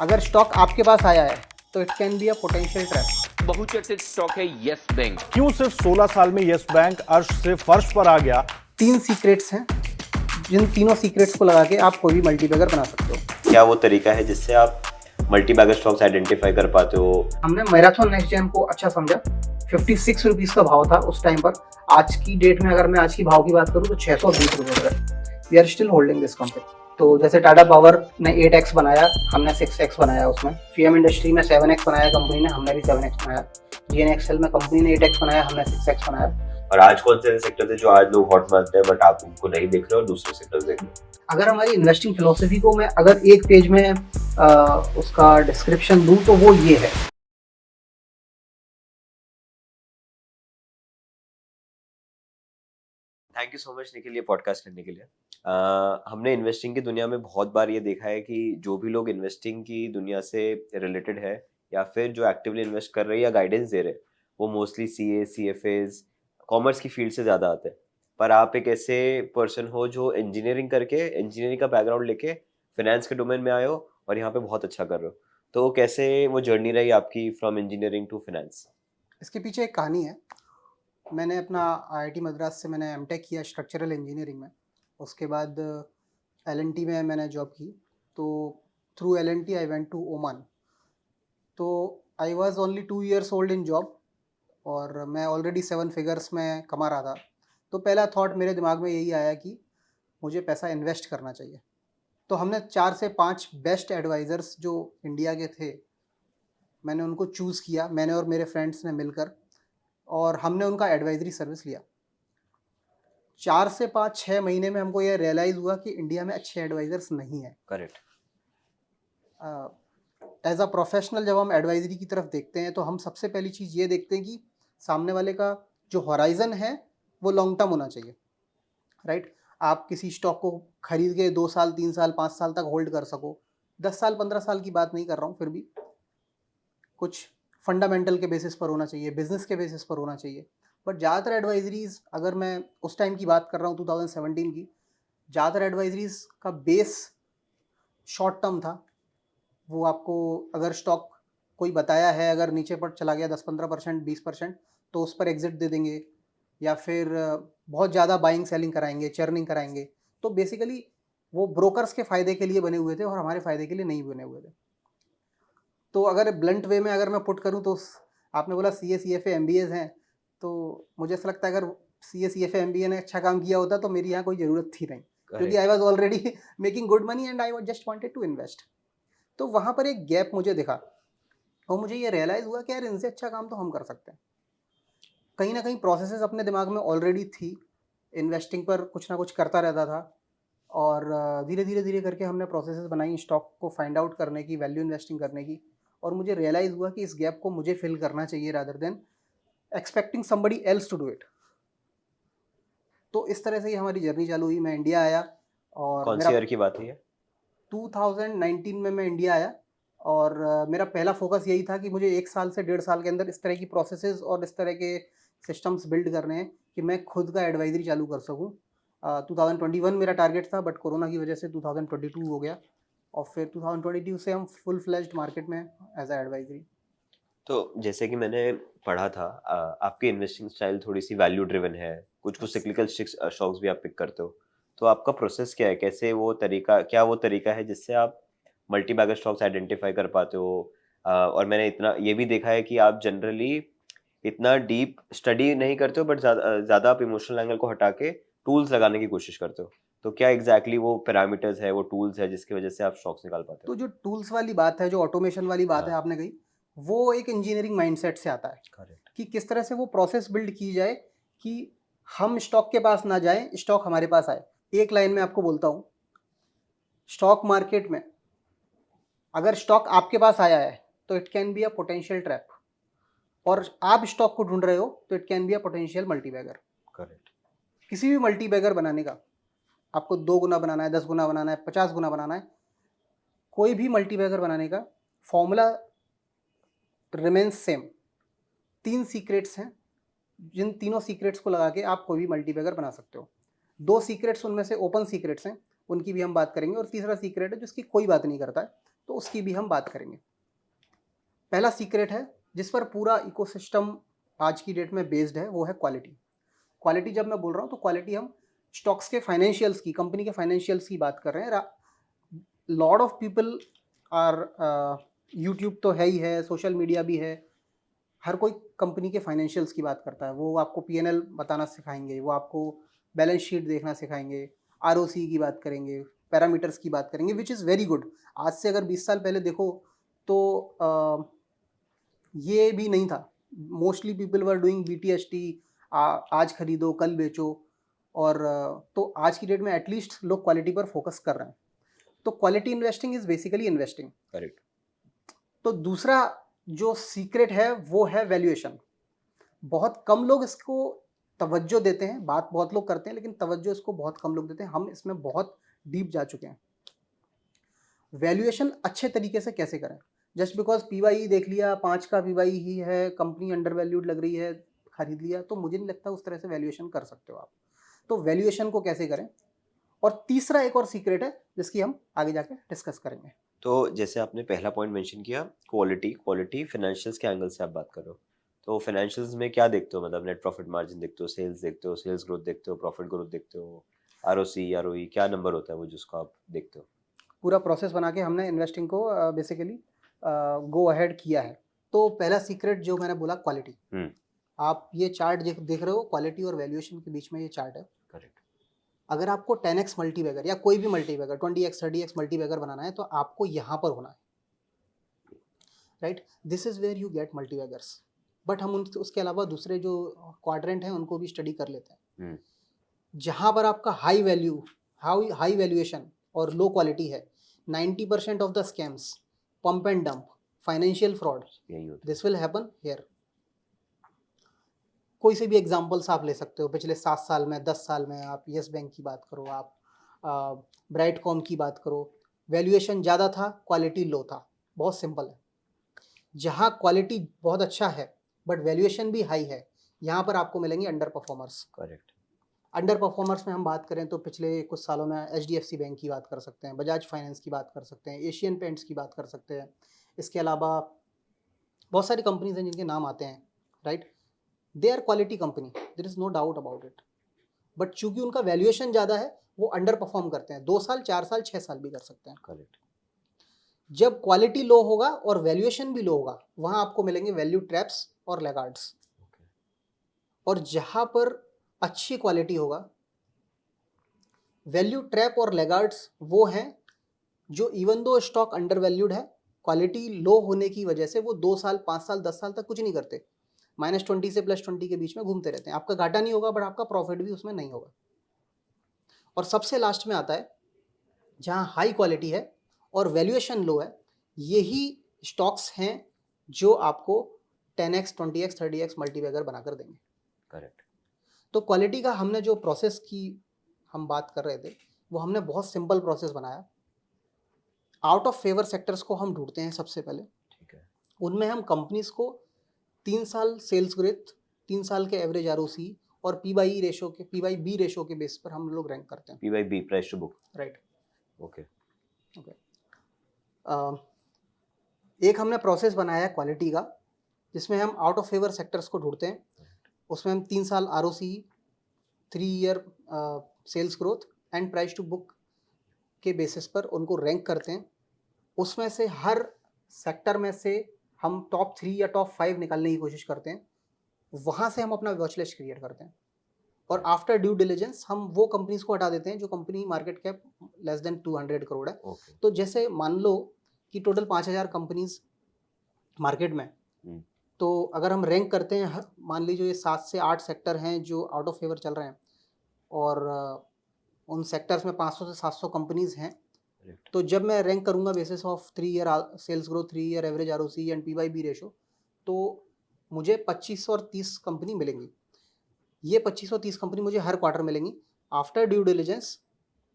अगर स्टॉक आपके पास आया है तो it can be a potential trap. बहुचर्चित स्टॉक है यस बैंक। क्यों सिर्फ 16 साल में यस बैंक अर्श से फर्श पर आ गया? 3 सीक्रेट्स हैं, जिन तीनों सीक्रेट्स को लगा के आप कोई भी मल्टीबैगर बना सकते हो। क्या वो तरीका है जिससे आप मल्टीबैगर स्टॉक्स आइडेंटिफाई कर पाते हो? हमने मैराथन नेक्स्ट जेन को अच्छा समझा। 56 रुपीज का भाव था उस टाइम पर। आज की डेट में अगर मैं आज की भाव की बात करूँ तो 620 रुपये पर है। We are still holding this company. तो जैसे टाटा पावर ने 8x बनाया, हमने 6x बनाया उसमें। फीएम इंडस्ट्री में 7x बनाया कंपनी ने, हमने भी 7x बनाया। जीएनएक्सएल में कंपनी ने 8x बनाया, हमने 6x बनाया। और आज कौन से सेक्टर थे जो आज लोग हॉट मानते हैं बट आप उनको नहीं देख रहे हो और दूसरे सेक्टर देख रहे हो? अगर हमारी इन्वेस्टिंग फिलोसफी को मैं अगर एक पेज में उसका डिस्क्रिप्शन दूं तो वो ये है। Thank you so much Nikhil ये पॉडकास्ट करने के लिए। हमने इन्वेस्टिंग की दुनिया में बहुत बार ये देखा है कि जो भी लोग इन्वेस्टिंग की दुनिया से रिलेटेड है या फिर जो एक्टिवली इन्वेस्ट कर रहे हैं या गाइडेंस दे रहे हैं वो मोस्टली सीए सीएफएज कॉमर्स की फील्ड से ज़्यादा आते हैं। पर आप एक ऐसे पर्सन हो जो इंजीनियरिंग का बैकग्राउंड लेके फाइनेंस के डोमेन में आए हो और यहाँ पे बहुत अच्छा कर रहे हो। तो कैसे वो जर्नी रही आपकी फ्रॉम इंजीनियरिंग टू फाइनेंस? इसके पीछे एक कहानी है। मैंने अपना आईआईटी मद्रास से मैंने एमटेक किया स्ट्रक्चरल इंजीनियरिंग में। उसके बाद एलएनटी में मैंने जॉब की। तो through LNT I went to Oman. तो I was only 2 years old in job और मैं ऑलरेडी 7 फिगर्स में कमा रहा था। तो पहला थॉट मेरे दिमाग में यही आया कि मुझे पैसा इन्वेस्ट करना चाहिए। तो हमने 4 से 5 बेस्ट एडवाइज़र्स जो इंडिया के थे, मैंने उनको चूज़ किया, मैंने और मेरे फ्रेंड्स ने मिलकर, और हमने उनका एडवाइजरी सर्विस लिया। 4 से 5-6 महीने में हमको ये रियलाइज़ हुआ कि इंडिया में अच्छे एडवाइज़र्स नहीं हैं। करेक्ट। एज अ प्रोफेशनल जब हम एडवाइजरी की तरफ देखते हैं तो हम सबसे पहली चीज़ ये देखते हैं कि सामने वाले का जो हॉराइज़न है वो लॉन्ग टर्म होना चाहिए, राइट। आप किसी स्टॉक को खरीद के 2 साल 3 साल 5 साल तक होल्ड कर सको। 10 साल 15 साल की बात नहीं कर रहा हूँ, फिर भी कुछ फंडामेंटल के बेसिस पर होना चाहिए, बिजनेस के बेसिस पर होना चाहिए। बट ज़्यादातर एडवाइजरीज, अगर मैं उस टाइम की बात कर रहा हूँ 2017 की, ज़्यादातर एडवाइजरीज का बेस शॉर्ट टर्म था। वो आपको अगर स्टॉक कोई बताया है, अगर नीचे पर चला गया 10-15%, 20%, तो उस पर एग्जिट दे देंगे, या फिर बहुत ज़्यादा बाइंग सेलिंग कराएंगे, चर्निंग कराएंगे। तो बेसिकली वो ब्रोकर्स के फ़ायदे के लिए बने हुए थे और हमारे फ़ायदे के लिए नहीं बने हुए थे। तो अगर ब्लंट वे में अगर मैं पुट करूं तो आपने बोला C A C F A M B एज हैं, तो मुझे ऐसा लगता है अगर C A C F A M B A ने अच्छा काम किया होता तो मेरी यहाँ कोई ज़रूरत थी नहीं, क्योंकि I was already making good money and I just wanted to invest. तो वहाँ पर एक गैप मुझे दिखा और मुझे ये रियलाइज़ हुआ कि यार इनसे अच्छा काम तो हम कर सकते हैं। कहीं ना कहीं प्रोसेसेस अपने दिमाग में ऑलरेडी थी, इन्वेस्टिंग पर कुछ ना कुछ करता रहता था, और धीरे करके हमने प्रोसेसेस बनाई स्टॉक को फाइंड आउट करने की, वैल्यू इन्वेस्टिंग करने की। और मुझे रियलाइज़ हुआ कि इस गैप को मुझे फिल करना चाहिए rather than expecting somebody else to do it. तो इस तरह से ही हमारी जर्नी चालू हुई। मैं इंडिया आया और कौन सी ईयर की बात है ये? 2019 में मैं इंडिया आया, और मेरा पहला फोकस यही था कि मुझे 1 साल से 1.5 साल के अंदर इस तरह की प्रोसेसेस और इस तरह के सिस्टम्स बिल्ड करने हैं कि मैं खुद का एडवाइजरी चालू कर सकूँ। 2021 मेरा टारगेट था, बट कोरोना की वजह से 2022 हो गया, और फिर 2022 से हम फुल फ्लेज्ड मार्केट में एज अ एडवाइजरी। तो जैसे कि मैंने पढ़ा था आपकी इन्वेस्टिंग स्टाइल थोड़ी सी वैल्यू ड्रिवन है, कुछ सिक्लिकल स्टॉक्स भी आप पिक करते हो। तो आपका प्रोसेस क्या है? कैसे वो तरीका है जिससे आप मल्टी बैगर स्टॉक्स आइडेंटिफाई कर पाते हो? और मैंने इतना ये भी देखा है कि आप जनरली इतना डीप स्टडी नहीं करते हो बट ज़्यादा आप इमोशनल एंगल को हटा के टूल्स लगाने की कोशिश करते हो। तो क्या एग्जैक्टली वो पैरामीटर्स है, वो टूल्स है जिसकी वजह से आप स्टॉक्स निकाल पाते तो हो? जो टूल्स वाली बात है, जो ऑटोमेशन वाली बात है हाँ। आपने कही, वो एक इंजीनियरिंग माइंडसेट से आता है करेक्ट। कि किस तरह से वो प्रोसेस बिल्ड की जाए कि हम स्टॉक के पास ना जाएं, स्टॉक हमारे पास आए। एक लाइन में आपको बोलता हूँ, स्टॉक मार्केट में अगर स्टॉक आपके पास आया है तो it can be a potential trap, और आप स्टॉक को ढूंढ रहे हो तो it can be a potential multibagger. Correct. किसी भी मल्टीबैगर बनाने का, आपको 2 गुना बनाना है, 10 गुना बनाना है, 50 गुना बनाना है, कोई भी मल्टीबैगर बनाने का फॉर्मूला रिमेन्स सेम। 3 सीक्रेट्स हैं, जिन तीनों सीक्रेट्स को लगा के आप कोई भी मल्टीबैगर बना सकते हो। 2 सीक्रेट्स उनमें से ओपन सीक्रेट्स हैं, उनकी भी हम बात करेंगे, और तीसरा सीक्रेट है जिसकी कोई बात नहीं करता है, तो उसकी भी हम बात करेंगे। पहला सीक्रेट है जिस पर पूरा इकोसिस्टम आज की डेट में बेस्ड है, वो है क्वालिटी। क्वालिटी जब मैं बोल रहा हूँ तो क्वालिटी हम स्टॉक्स के फाइनेंशियल्स की, कंपनी के फाइनेंशियल्स की बात कर रहे हैं। Lot of people are, YouTube तो है ही है, सोशल मीडिया भी है, हर कोई कंपनी के फाइनेंशियल्स की बात करता है। वो आपको पीएनएल बताना सिखाएंगे, वो आपको बैलेंस शीट देखना सिखाएंगे, आरओसी की बात करेंगे, पैरामीटर्स की बात करेंगे, विच इज़ वेरी गुड। आज से अगर 20 साल पहले देखो तो ये भी नहीं था। Mostly people were doing BTST, आज खरीदो कल बेचो, और तो आज की डेट में एटलीस्ट लोग क्वालिटी पर फोकस कर रहे हैं। तो quality investing is basically investing. Correct. तो दूसरा जो सीक्रेट है वो है वैल्यूएशन। बहुत कम लोग इसको तवज्जो देते हैं, बात बहुत लोग करते हैं, लेकिन तवज्जो इसको बहुत कम लोग देते हैं। हम इसमें बहुत डीप जा चुके हैं। वैल्यूएशन अच्छे तरीके से कैसे करें? जस्ट बिकॉज PY देख लिया, 5 का PY ही है, कंपनी अंडर वैल्यूड लग रही है, खरीद लिया, तो मुझे नहीं लगता उस तरह से वैल्यूएशन कर सकते हो आप। तो वैल्यूएशन को कैसे करें? और तीसरा एक और सीक्रेट है जिसकी हम आगे जाके डिस्कस करेंगे। तो जैसे आपने पहला पॉइंट मेंशन किया, क्वालिटी फाइनेंशियल्स के एंगल से आप बात कर रहे हो, तो फाइनेंशियल्स में क्या देखते हो? मतलब नेट प्रॉफिट मार्जिन देखते हो, सेल्स देखते हो, सेल्स ग्रोथ देखते हो, प्रॉफिट ग्रोथ देखते हो, ROC ROE, क्या नंबर होता है वो जिसको आप देखते हो? पूरा प्रोसेस बना के हमने इन्वेस्टिंग को बेसिकली गो अहेड किया है। तो पहला सीक्रेट जो मैंने बोला, क्वालिटी। आप ये चार्ट देख रहे हो, क्वालिटी और वैल्यूएशन के बीच में ये चार्ट है। करेक्ट। अगर आपको 10x मल्टीबैगर या कोई भी मल्टीबैगर 20x 30x मल्टीबैगर बनाना है तो आपको यहाँ पर होना है, right? This is where you get multibaggers. But हम उसके अलावा दूसरे जो क्वाड्रेंट हैं उनको भी स्टडी कर लेते हैं। जहाँ पर आपका हाई वैल्यूएशन और लो क्वालिटी है, 90% of the scams, pump and dump, financial fraud, यही होता है। This will happen here. कोई से भी एग्जांपल्स आप ले सकते हो, पिछले 7 साल में, 10 साल में। आप यस बैंक की बात करो, आप ब्राइटकॉम की बात करो, वैल्यूएशन ज़्यादा था, क्वालिटी लो था। बहुत सिंपल है। जहाँ क्वालिटी बहुत अच्छा है बट वैल्यूएशन भी हाई है, यहाँ पर आपको मिलेंगे under performers. Correct. Under performers में हम बात करें तो पिछले कुछ सालों में HDFC बैंक की बात कर सकते हैं, बजाज फाइनेंस की बात कर सकते हैं, एशियन पेंट्स की बात कर सकते हैं। इसके अलावा बहुत सारी कंपनीज हैं जिनके नाम आते हैं, right? They are quality company, there is no doubt about it. But चूंकि उनका वैल्यूएशन ज़्यादा है, वो अंडर परफॉर्म करते हैं। 2 साल, 4 साल, 6 साल भी कर सकते हैं। करेक्ट। जब क्वालिटी लो होगा और वैल्यूएशन भी लो होगा, वहाँ आपको मिलेंगे वैल्यू ट्रैप्स और लैगार्ड्स। और जहाँ पर अच्छी क्वालिटी होगा, वैल्यू ट्रैप और लैगार्ड्स वो हैं जो even though stock under valued है, क्वालिटी लो होने की वजह से वो 2 साल, 5 साल, 10 साल तक कुछ नहीं करते, -20 से +20 के बीच में घूमते रहते हैं। आपका घाटा नहीं होगा बट आपका प्रॉफिट भी उसमें नहीं होगा। और सबसे लास्ट में आता है जहाँ हाई क्वालिटी है और वैल्यूएशन लो है, यही स्टॉक्स हैं जो आपको 10x 20x 30x मल्टीबैगर बनाकर देंगे। करेक्ट। तो क्वालिटी का हमने जो प्रोसेस की हम बात कर रहे थे, वो हमने बहुत सिंपल प्रोसेस बनाया। आउट ऑफ फेवर सेक्टर्स को हम ढूंढते हैं सबसे पहले। ठीक है। उनमें हम कंपनीज को 3 साल सेल्स ग्रोथ, 3 साल के एवरेज ROC और PYB रेशो के बेस पर हम लोग रैंक करते हैं। PYB, price to book. Right. Okay. एक हमने प्रोसेस बनाया है क्वालिटी का, जिसमें हम आउट ऑफ फेवर सेक्टर्स को ढूंढते हैं। उसमें हम 3 साल ROC, 3 year sales growth and price to book के बेसिस पर उनको रैंक करते हैं। उसमें से हर सेक्टर में से हम टॉप 3 या टॉप 5 निकालने की कोशिश करते हैं। वहाँ से हम अपना वॉच लिस्ट क्रिएट करते हैं और आफ्टर ड्यू डिलिजेंस हम वो कंपनीज को हटा देते हैं जो company market cap less than 200 crore है। ओके। तो जैसे मान लो कि टोटल 5000 कंपनीज मार्केट में, तो अगर हम रैंक करते हैं, मान लीजिए ये 7 से 8 सेक्टर हैं जो आउट ऑफ फेवर चल रहे हैं और उन सेक्टर्स में 500 से 700 कंपनीज हैं, तो जब मैं रैंक करूंगा basis of 3 year sales growth, 3 year average ROC and PYB ratio, तो मुझे 25 और 30 कंपनी मिलेंगी। ये 25 और 30 कंपनी मुझे हर क्वार्टर मिलेंगी। आफ्टर ड्यू डिलिजेंस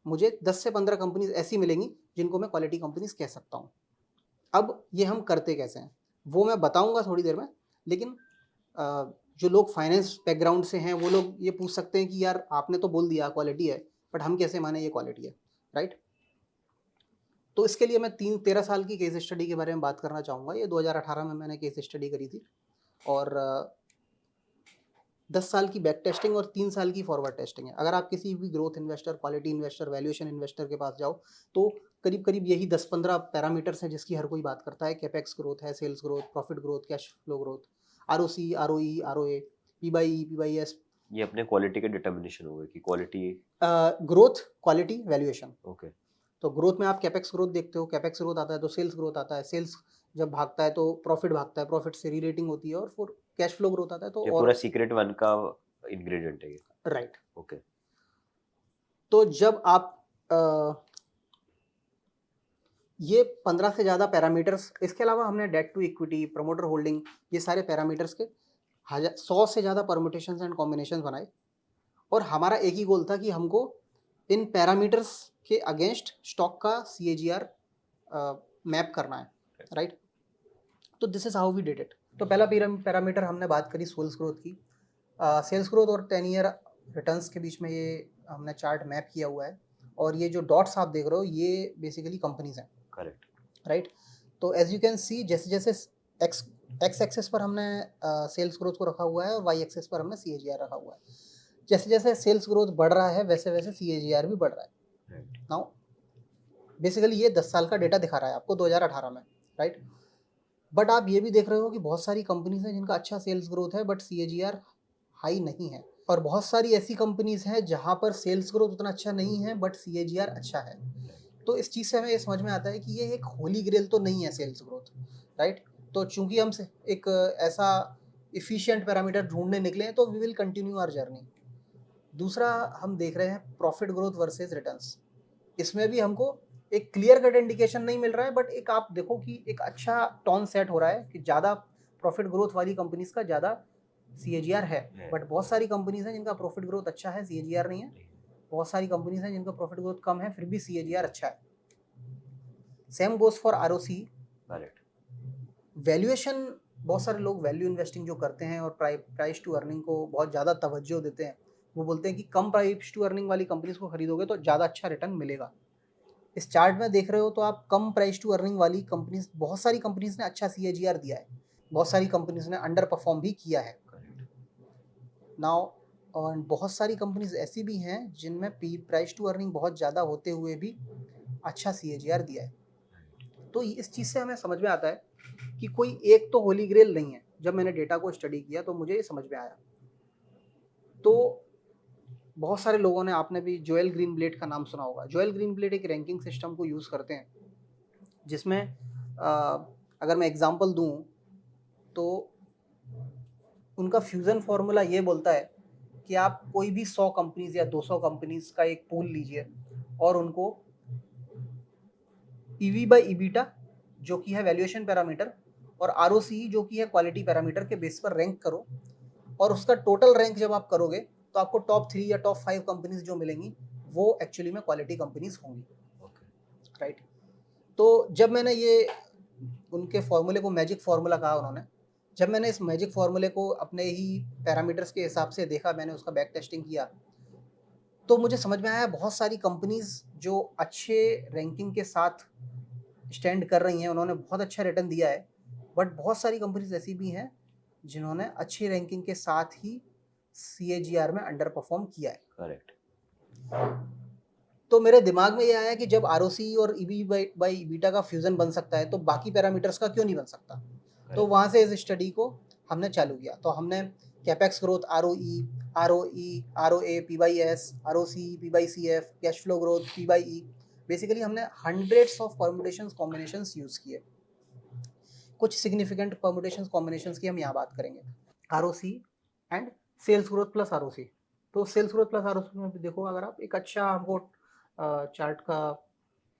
मुझे 10 से 15 कंपनीज ऐसी मिलेंगी जिनको मैं क्वालिटी कंपनीज कह सकता हूँ। अब ये हम करते कैसे हैं वो मैं बताऊंगा थोड़ी देर में, लेकिन जो लोग फाइनेंस बैकग्राउंड से हैं वो लोग ये पूछ सकते हैं कि यार आपने तो बोल दिया क्वालिटी है, बट हम कैसे माने ये क्वालिटी है, राइट? तो इसके लिए मैं 13 साल की केस स्टडी के बारे में बात करना चाहूँगा। ये 2018 में मैंने केस स्टडी करी थी और 10 साल की बैक टेस्टिंग और 3 साल की फॉरवर्ड टेस्टिंग है। अगर आप किसी भी growth investor, quality investor, valuation investor के पास जाओ तो करीब करीब यही 10-15 पैरामीटर्स हैं जिसकी हर कोई बात करता है। कैपेक्स ग्रोथ है, sales growth, profit growth, cash flow growth, ROC, ROE, ROA, P by, P by S, ये अपने क्वालिटी के डिटर्मिनेशन हो गए कि quality. Growth, quality, valuation. Okay. तो ग्रोथ में आप कैपेक्स ग्रोथ देखते हो, कैपेक्स ग्रोथ आता है तो सेल्स ग्रोथ आता है, सेल्स जब भागता है तो प्रॉफिट भागता है, प्रॉफिट से री-रेटिंग होती है और फिर कैश फ्लो ग्रोथ आता है तो ये और पूरा सीक्रेट वन का इंग्रेडिएंट है ये। राइट। ओके। तो जब आप ये 15 से ज़्यादा पैरामीटर्स, इसके अलावा हमने debt to equity, promoter holding, ये सारे पैरामीटर्स के 100 से ज़्यादा परम्यूटेशंस एंड कॉम्बिनेशंस बनाए और हमारा एक ही गोल था कि हमको इन पैरामीटर्स के अगेंस्ट स्टॉक का CAGR मैप करना है, राइट। तो this is how we did it. तो पहला पैरामीटर हमने बात करी सेल्स ग्रोथ की। सेल्स ग्रोथ और 10 ईयर रिटर्न्स के बीच में ये हमने चार्ट मैप किया हुआ है और ये जो डॉट्स आप देख रहे हो ये बेसिकली कंपनीज हैं, करेक्ट, राइट। तो एज यू कैन सी, जैसे जैसे एक्स एक्सेस पर हमने सेल्स ग्रोथ को रखा हुआ है और वाई एक्सेस पर हमने CAGR रखा हुआ है। जैसे जैसे सेल्स ग्रोथ बढ़ रहा है वैसे वैसे CAGR भी बढ़ रहा है। नाउ बेसिकली ये 10 साल का डेटा दिखा रहा है आपको 2018 में, राइट। बट आप ये भी देख रहे हो कि बहुत सारी कंपनीज हैं जिनका अच्छा सेल्स ग्रोथ है बट CAGR हाई नहीं है, और बहुत सारी ऐसी कंपनीज हैं जहां पर सेल्स ग्रोथ उतना अच्छा नहीं है बट CAGR अच्छा है। तो इस चीज़ से हमें ये समझ में आता है कि ये एक होली ग्रेल तो नहीं है सेल्स ग्रोथ, राइट। तो चूंकि हम एक ऐसा इफिशिएंट पैरामीटर ढूंढने निकले हैं तो we will continue our journey. दूसरा हम देख रहे हैं प्रॉफिट ग्रोथ वर्सेस रिटर्न्स। इसमें भी हमको एक क्लियर कट इंडिकेशन नहीं मिल रहा है बट एक आप देखो कि एक अच्छा टोन सेट हो रहा है कि ज़्यादा प्रॉफिट ग्रोथ वाली कंपनीज का ज़्यादा CAGR है। बट बहुत सारी कंपनीज हैं जिनका प्रॉफिट ग्रोथ अच्छा है, CAGR नहीं है। बहुत सारी कंपनीज हैं जिनका प्रॉफिट ग्रोथ कम है फिर भी CAGR अच्छा है। Same goes for ROC। Correct. Valuation, बहुत सारे लोग वैल्यू इन्वेस्टिंग जो करते हैं और प्राइस टू अर्निंग को बहुत ज़्यादा तवज्जो देते हैं, वो बोलते हैं कि कम प्राइस टू अर्निंग वाली कंपनीज को खरीदोगे तो ज़्यादा अच्छा रिटर्न मिलेगा। इस चार्ट में देख रहे हो तो आप कम प्राइस टू अर्निंग वाली कंपनीज, बहुत सारी कंपनीज ने अच्छा CAGR दिया है, बहुत सारी कंपनीज ने अंडर परफॉर्म भी किया है। नाउ और बहुत सारी कंपनीज ऐसी भी हैं जिनमें प्राइस टू अर्निंग बहुत ज़्यादा होते हुए भी अच्छा CAGR दिया है। तो इस चीज़ से हमें समझ में आता है कि कोई एक तो होली ग्रेल नहीं है। जब मैंने डेटा को स्टडी किया तो मुझे ये समझ में आया। तो बहुत सारे लोगों ने, आपने भी जोएल ग्रीनब्लेट का नाम सुना होगा। जोएल ग्रीनब्लेट एक रैंकिंग सिस्टम को यूज़ करते हैं जिसमें अगर मैं एग्जांपल दूं तो उनका फ्यूज़न फार्मूला ये बोलता है कि आप कोई भी 100 कंपनीज या 200 कंपनीज का एक पूल लीजिए और उनको EV/EBITDA जो कि है वैल्यूएशन पैरामीटर और ROCE जो कि है क्वालिटी पैरामीटर के बेस पर रैंक करो, और उसका टोटल रैंक जब आप करोगे तो आपको टॉप 3 या टॉप 5 कंपनीज जो मिलेंगी वो एक्चुअली में क्वालिटी कंपनीज होंगी, राइट। तो जब मैंने ये उनके फॉर्मूले को मैजिक फार्मूला कहा उन्होंने, जब मैंने इस मैजिक फार्मूले को अपने ही पैरामीटर्स के हिसाब से देखा, मैंने उसका बैक टेस्टिंग किया तो मुझे समझ में आया बहुत सारी कंपनीज जो अच्छे रैंकिंग के साथ स्टैंड कर रही हैं, उन्होंने बहुत अच्छा रिटर्न दिया है, बट बहुत सारी कंपनीज ऐसी भी हैं जिन्होंने अच्छी रैंकिंग के साथ ही CAGR में अंडर परफॉर्म किया है। करेक्ट। तो मेरे दिमाग में ये आया कि जब ROCE और EV/EBITDA का फ्यूजन बन सकता है तो बाकी पैरामीटर्स का क्यों नहीं बन सकता। तो वहाँ से इस स्टडी को हमने चालू किया। तो हमने capex growth, ROE, ROE, ROA, P/S, ROC, P/CF, cash flow growth, P/E, basically हमने hundreds of permutations combinations use किए। कुछ सिग्निफिकेंट परम्यूटेशंस कॉम्बिनेशंस की हम यहाँ बात करेंगे। ROC and sales growth plus ROC। तो सेल्स ग्रोथ प्लस ROC में भी देखो, अगर आप एक अच्छा हमको चार्ट का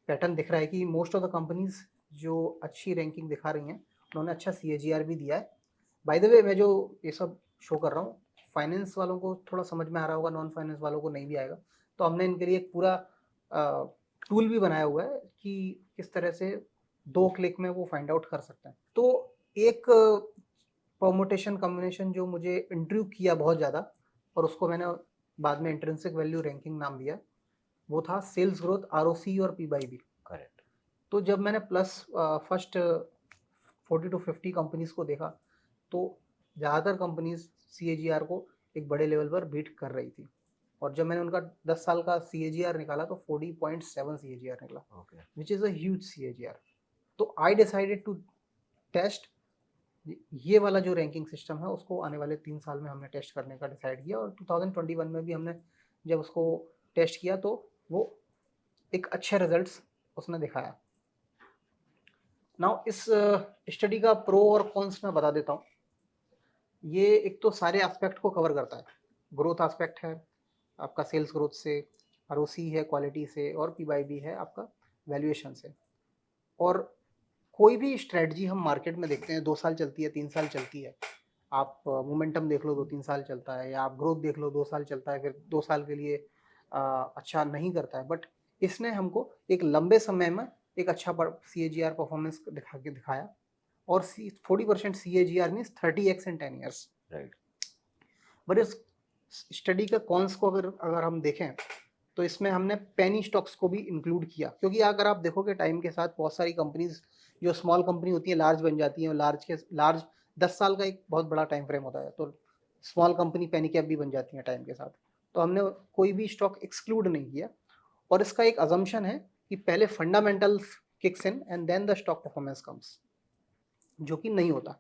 पैटर्न दिख रहा है कि मोस्ट ऑफ द कंपनीज जो अच्छी रैंकिंग दिखा रही हैं उन्होंने अच्छा CAGR भी दिया है। बाय द वे, मैं जो ये सब शो कर रहा हूँ फाइनेंस वालों को थोड़ा समझ में आ रहा होगा, नॉन फाइनेंस वालों को नहीं भी आएगा। तो हमने इनके लिए एक पूरा टूल भी बनाया हुआ है कि किस तरह से 2 क्लिक में वो फाइंड आउट कर सकते हैं। तो एक परमुटेशन कॉम्बिनेशन जो मुझे इंट्रिग्यू किया बहुत ज़्यादा और उसको मैंने बाद में इंट्रिंसिक वैल्यू रैंकिंग नाम दिया, वो था सेल्स ग्रोथ, ROC और P/B। करेक्ट। तो जब मैंने प्लस फर्स्ट 40 to 50 कंपनीज को देखा तो ज़्यादातर कंपनीज CAGR को एक बड़े लेवल पर बीट कर रही थी, और जब मैंने उनका 10 साल का CAGR निकाला तो 40.7 CAGR निकला, okay which is a huge CAGR। तो आई डिसाइडेड टू टेस्ट ये वाला जो रैंकिंग सिस्टम है उसको आने वाले 3 साल में हमने टेस्ट करने का डिसाइड किया, और 2021 में भी हमने जब उसको टेस्ट किया तो वो एक अच्छे रिजल्ट्स उसने दिखाया। नाउ इस स्टडी का प्रो और कॉन्स मैं बता देता हूँ। ये एक तो सारे एस्पेक्ट को कवर करता है, ग्रोथ एस्पेक्ट है आपका सेल्स ग्रोथ से, ROC है क्वालिटी से, और PYB है आपका वैल्यूएशन से। और कोई भी स्ट्रेटजी हम मार्केट में देखते हैं 2 साल चलती है, 3 साल चलती है, आप मोमेंटम देख लो 2-3 साल चलता है, या आप ग्रोथ देख लो 2 साल चलता है, फिर 2 साल के लिए अच्छा नहीं करता है, बट इसने हमको एक लंबे समय में एक अच्छा CAGR परफॉर्मेंस दिखाया, और 40% CAGR means 30x in 10 years, right. But इस स्टडी का कॉन्स को अगर हम देखें तो इसमें हमने पेनी स्टॉक्स को भी इंक्लूड किया, क्योंकि अगर आप देखोगे टाइम के साथ बहुत सारी कंपनीज जो स्मॉल कंपनी होती है लार्ज बन जाती हैं, और लार्ज 10 साल का एक बहुत बड़ा टाइम फ्रेम होता है, तो स्मॉल कंपनी पेनी कैप भी बन जाती है टाइम के साथ। तो हमने कोई भी स्टॉक एक्सक्लूड नहीं किया, और इसका एक अजम्पशन है कि पहले fundamentals kicks in and then the stock performance comes, जो कि नहीं होता।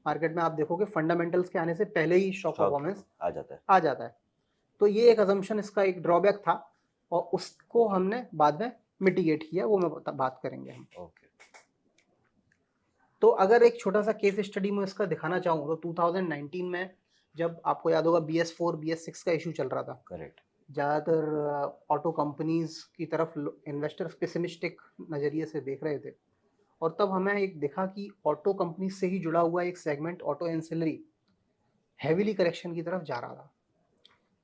मार्केट में आप देखोगे फंडामेंटल्स के आने से पहले ही स्टॉक परफॉर्मेंस आ जाता है। तो ये एक अजम्पशन इसका एक ड्रॉबैक था, और उसको हमने बाद में मिटिगेट किया, वो मैं बात करेंगे हम। ओके। तो अगर एक छोटा सा केस स्टडी में इसका दिखाना चाहूँ तो 2019 में जब आपको याद होगा BS4 BS6 का इशू चल रहा था, करेक्ट। ज़्यादातर ऑटो कंपनीज की तरफ इन्वेस्टर्स पेसिमिस्टिक नज़रिए से देख रहे थे, और तब हमें एक देखा कि ऑटो कंपनीज से ही जुड़ा हुआ एक segment auto ancillary heavily correction की तरफ जा रहा था।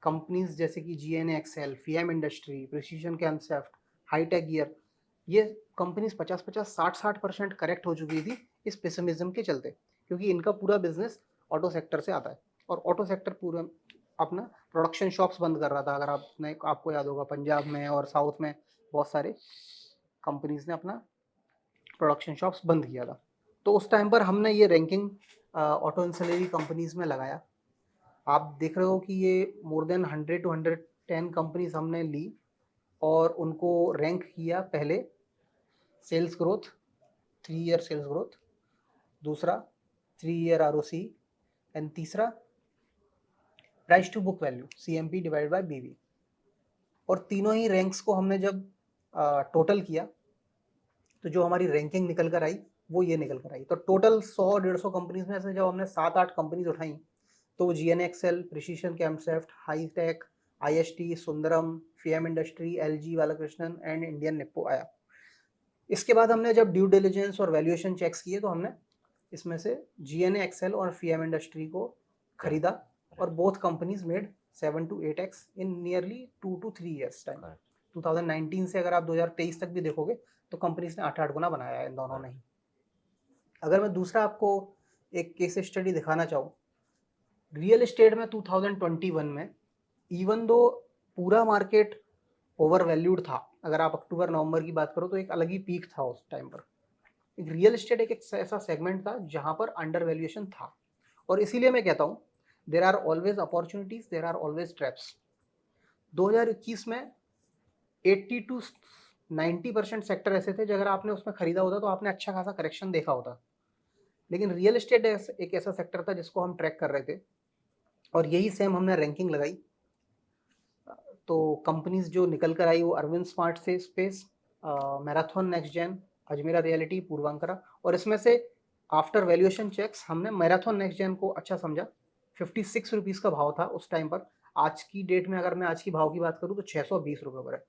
कंपनीज जैसे कि GNXL, FIAM industry, precision camshaft, hitech gear, ये कंपनीज 50-60% करेक्ट हो चुकी थी इस पेसिमिज्म के चलते, क्योंकि इनका पूरा बिजनेस ऑटो सेक्टर से आता है, और ऑटो सेक्टर पूरा अपना प्रोडक्शन शॉप्स बंद कर रहा था। अगर आपको याद होगा पंजाब में और साउथ में बहुत सारे कंपनीज ने अपना प्रोडक्शन शॉप्स बंद किया था। तो उस टाइम पर हमने ये रैंकिंग ऑटो एंसिलरी कंपनीज में लगाया। आप देख रहे हो कि ये मोर देन 100 to 110 कंपनीज हमने ली, और उनको रैंक किया। पहले sales growth, 3 year sales growth, दूसरा 3 ईयर ROC, एंड तीसरा price to book value CMP divided by BV। और तीनों ही रैंक्स को हमने जब टोटल किया तो जो हमारी रैंकिंग निकल कर आई वो ये निकल कर आई। तो टोटल 100-150 कंपनीज में से जब हमने 7-8 कंपनीज उठाई तो GNXL, precision camshaft, hitech, IST, Sundaram, FIAM industry, LG, Balakrishnan and Indian Nippo आया। इसके बाद हमने जब ड्यू डिलिजेंस और वैल्यूएशन चेक्स किए तो हमने इसमें से GNXL और FIAM इंडस्ट्री को खरीदा, और both companies made 7 to 8x in nearly 2 to 3 years time. 2019 से अगर आप 2023 तक भी देखोगे तो कंपनीज ने 8-8 गुना बनाया है इन दोनों ने ही। अगर मैं दूसरा आपको एक केस स्टडी दिखाना चाहूँ, रियल एस्टेट में 2021 में इवन दो पूरा मार्केट ओवर वैल्यूड था, अगर आप अक्टूबर नवंबर की बात करो तो एक अलग ही पीक था उस टाइम पर। एक रियल एस्टेट एक ऐसा सेगमेंट था जहां पर अंडर वैल्यूएशन था, और इसीलिए मैं कहता हूँ there are always opportunities, there are always traps. 2021 में 80 to 90% सेक्टर ऐसे थे जो अगर आपने उसमें खरीदा होता तो आपने अच्छा खासा करेक्शन देखा होता, लेकिन रियल एस्टेट एक ऐसा सेक्टर था जिसको हम ट्रैक कर रहे थे, और यही सेम हमने रैंकिंग लगाई। तो कंपनीज जो निकल कर आई वो अरविंद स्मार्ट से space, Marathon Next Gen, Ajmera realty, Puravankara, और इसमें से आफ्टर वैल्यूएशन चेक्स हमने मैराथन नेक्स्ट जेन को अच्छा समझा। 56 रुपीज़ का भाव था उस टाइम पर। आज की डेट में अगर मैं आज की भाव की बात करूँ तो 620 रुपये पर है।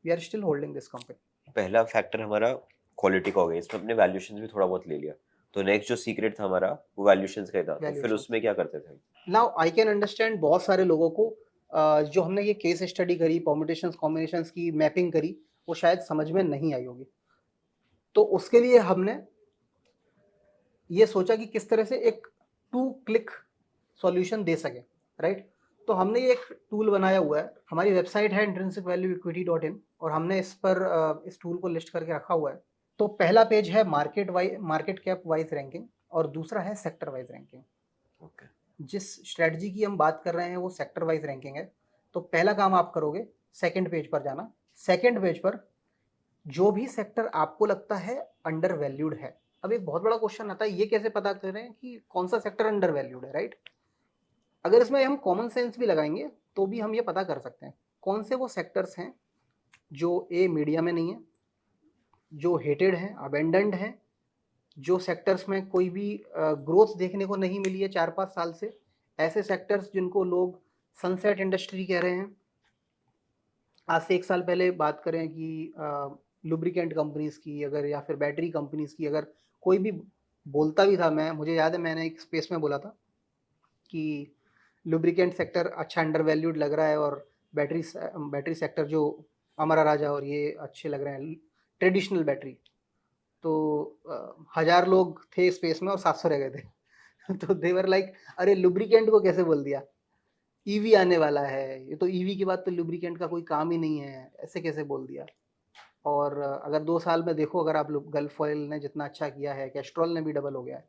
We are still holding this company. पहला फैक्टर हमारा क्वालिटी का हो गया, इसमें अपने वैल्यूएशन भी थोड़ा बहुत ले लिया। तो नेक्स्ट जो सीक्रेट था हमारा वो वैल्यूएशंस का ही था, तो फिर Valuations। उसमें क्या करते थे? नाउ आई कैन अंडरस्टैंड बहुत सारे लोगों को जो हमने ये केस स्टडी करी, परम्यूटेशंस कॉम्बिनेशंस की मैपिंग करी, वो शायद समझ में नहीं आई होगी। तो उसके लिए हमने ये सोचा कि किस तरह से एक 2 क्लिक सॉल्यूशन दे सके, राइट। तो हमने ये एक टूल बनाया हुआ है, हमारी वेबसाइट है intrinsicvalueequity.in, और हमने इस पर इस टूल को लिस्ट करके रखा हुआ है। तो पहला पेज है मार्केट कैप वाइज रैंकिंग और दूसरा है सेक्टर वाइज रैंकिंग। ओके जिस स्ट्रेटजी की हम बात कर रहे हैं वो सेक्टर वाइज रैंकिंग है। तो पहला काम आप करोगे सेकंड पेज पर जाना। सेकंड पेज पर जो भी सेक्टर आपको लगता है अंडर वैल्यूड है, अब एक बहुत बड़ा क्वेश्चन आता है, ये कैसे पता करें कि कौन सा सेक्टर अंडर वैल्यूड है, राइट? अगर इसमें हम कॉमन सेंस भी लगाएंगे तो भी हम ये पता कर सकते हैं कौन से वो सेक्टर्स हैं जो ए मीडिया में नहीं है, जो हेटेड हैं, अबेंडेंड हैं, जो सेक्टर्स में कोई भी ग्रोथ देखने को नहीं मिली है 4-5 साल से, ऐसे सेक्टर्स जिनको लोग सनसेट इंडस्ट्री कह रहे हैं। आज से 1 साल पहले बात करें कि लुब्रिकेंट कंपनीज की अगर या फिर बैटरी कंपनीज की अगर कोई भी बोलता भी था, मुझे याद है मैंने एक स्पेस में बोला था कि लुब्रिकेंट सेक्टर अच्छा अंडर वैल्यूड लग रहा है और बैटरी सेक्टर जो अमरा राजा और ये अच्छे लग रहे हैं, ट्रेडिशनल बैटरी। तो 1000 लोग थे स्पेस में और 700 रह गए थे तो देवर लाइक अरे लुब्रिकेंट को कैसे बोल दिया, ईवी आने वाला है, ये तो ईवी के बाद तो लुब्रिकेंट का कोई काम ही नहीं है, ऐसे कैसे बोल दिया। और अगर 2 साल में देखो, अगर आप लोग गल्फ ऑयल ने जितना अच्छा किया है, कैस्ट्रॉल ने भी डबल हो गया है।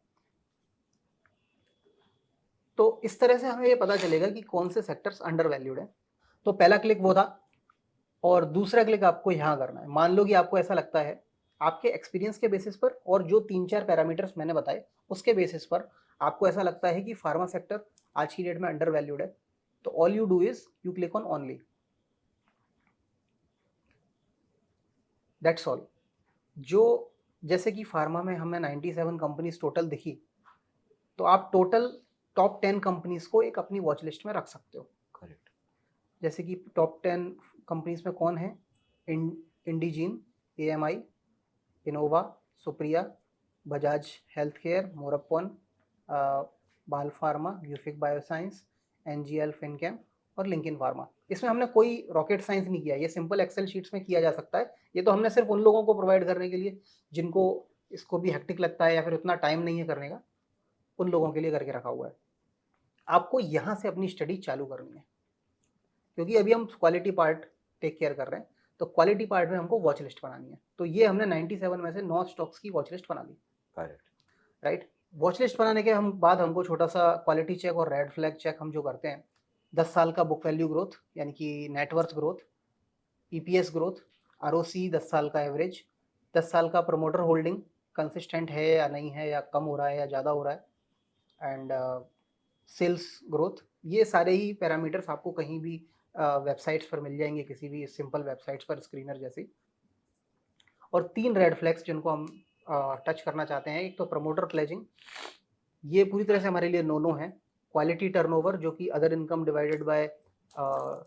तो इस तरह से हमें ये पता चलेगा कि कौन से सेक्टर्स अंडर वैल्यूड है। तो पहला क्लिक वो था और दूसरा क्लिक आपको यहाँ करना है। मान लो कि आपको ऐसा लगता है आपके एक्सपीरियंस के बेसिस पर और जो 3-4 पैरामीटर्स मैंने बताए उसके बेसिस पर आपको ऐसा लगता है कि फार्मा सेक्टर आज की डेट में अंडर वैल्यूड है। तो all you do is you click on only, that's all. जो जैसे कि फार्मा में हमें 97 कंपनीज टोटल दिखी, तो आप टोटल टॉप 10 कंपनीज को एक अपनी वॉच लिस्ट में रख सकते हो। करेक्ट। जैसे कि टॉप 10 कंपनीज में कौन है? Indegene, AMI, Innova, Supriya, Bajaj health care, Morepen, Bal pharma, यूफिक बायोसाइंस, NGL, फिनकेम और लिंकिन फार्मा। इसमें हमने कोई रॉकेट साइंस नहीं किया, ये सिंपल एक्सेल शीट्स में किया जा सकता है। ये तो हमने सिर्फ उन लोगों को प्रोवाइड करने के लिए जिनको इसको भी हेक्टिक लगता है या फिर उतना टाइम नहीं है करने का, उन लोगों के लिए करके रखा हुआ है। आपको यहाँ से अपनी स्टडी चालू करनी है क्योंकि अभी हम क्वालिटी पार्ट टेक केयर कर रहे हैं, तो क्वालिटी पार्ट में हमको वॉच लिस्ट बनानी है। तो ये हमने 97 में से 9 स्टॉक्स की वॉच लिस्ट बना ली, करेक्ट। राइट? वॉच लिस्ट बनाने के बाद हमको छोटा सा क्वालिटी चेक और रेड फ्लैग चेक हम जो करते हैं, 10 साल का बुक वैल्यू ग्रोथ यानी कि net worth growth, EPS growth, ROC 10 साल का एवरेज, 10 साल का प्रमोटर होल्डिंग कंसिस्टेंट है या नहीं है, या कम हो रहा है या ज़्यादा हो रहा है, एंड सेल्स ग्रोथ। ये सारे ही पैरामीटर्स आपको कहीं भी वेबसाइट्स पर मिल जाएंगे, किसी भी सिंपल वेबसाइट्स पर, स्क्रीनर जैसी। और 3 रेड फ्लैग्स जिनको हम टच करना चाहते हैं, एक तो प्रमोटर प्लेजिंग, ये पूरी तरह से हमारे लिए नो है। क्वालिटी टर्नओवर जो कि other income divided by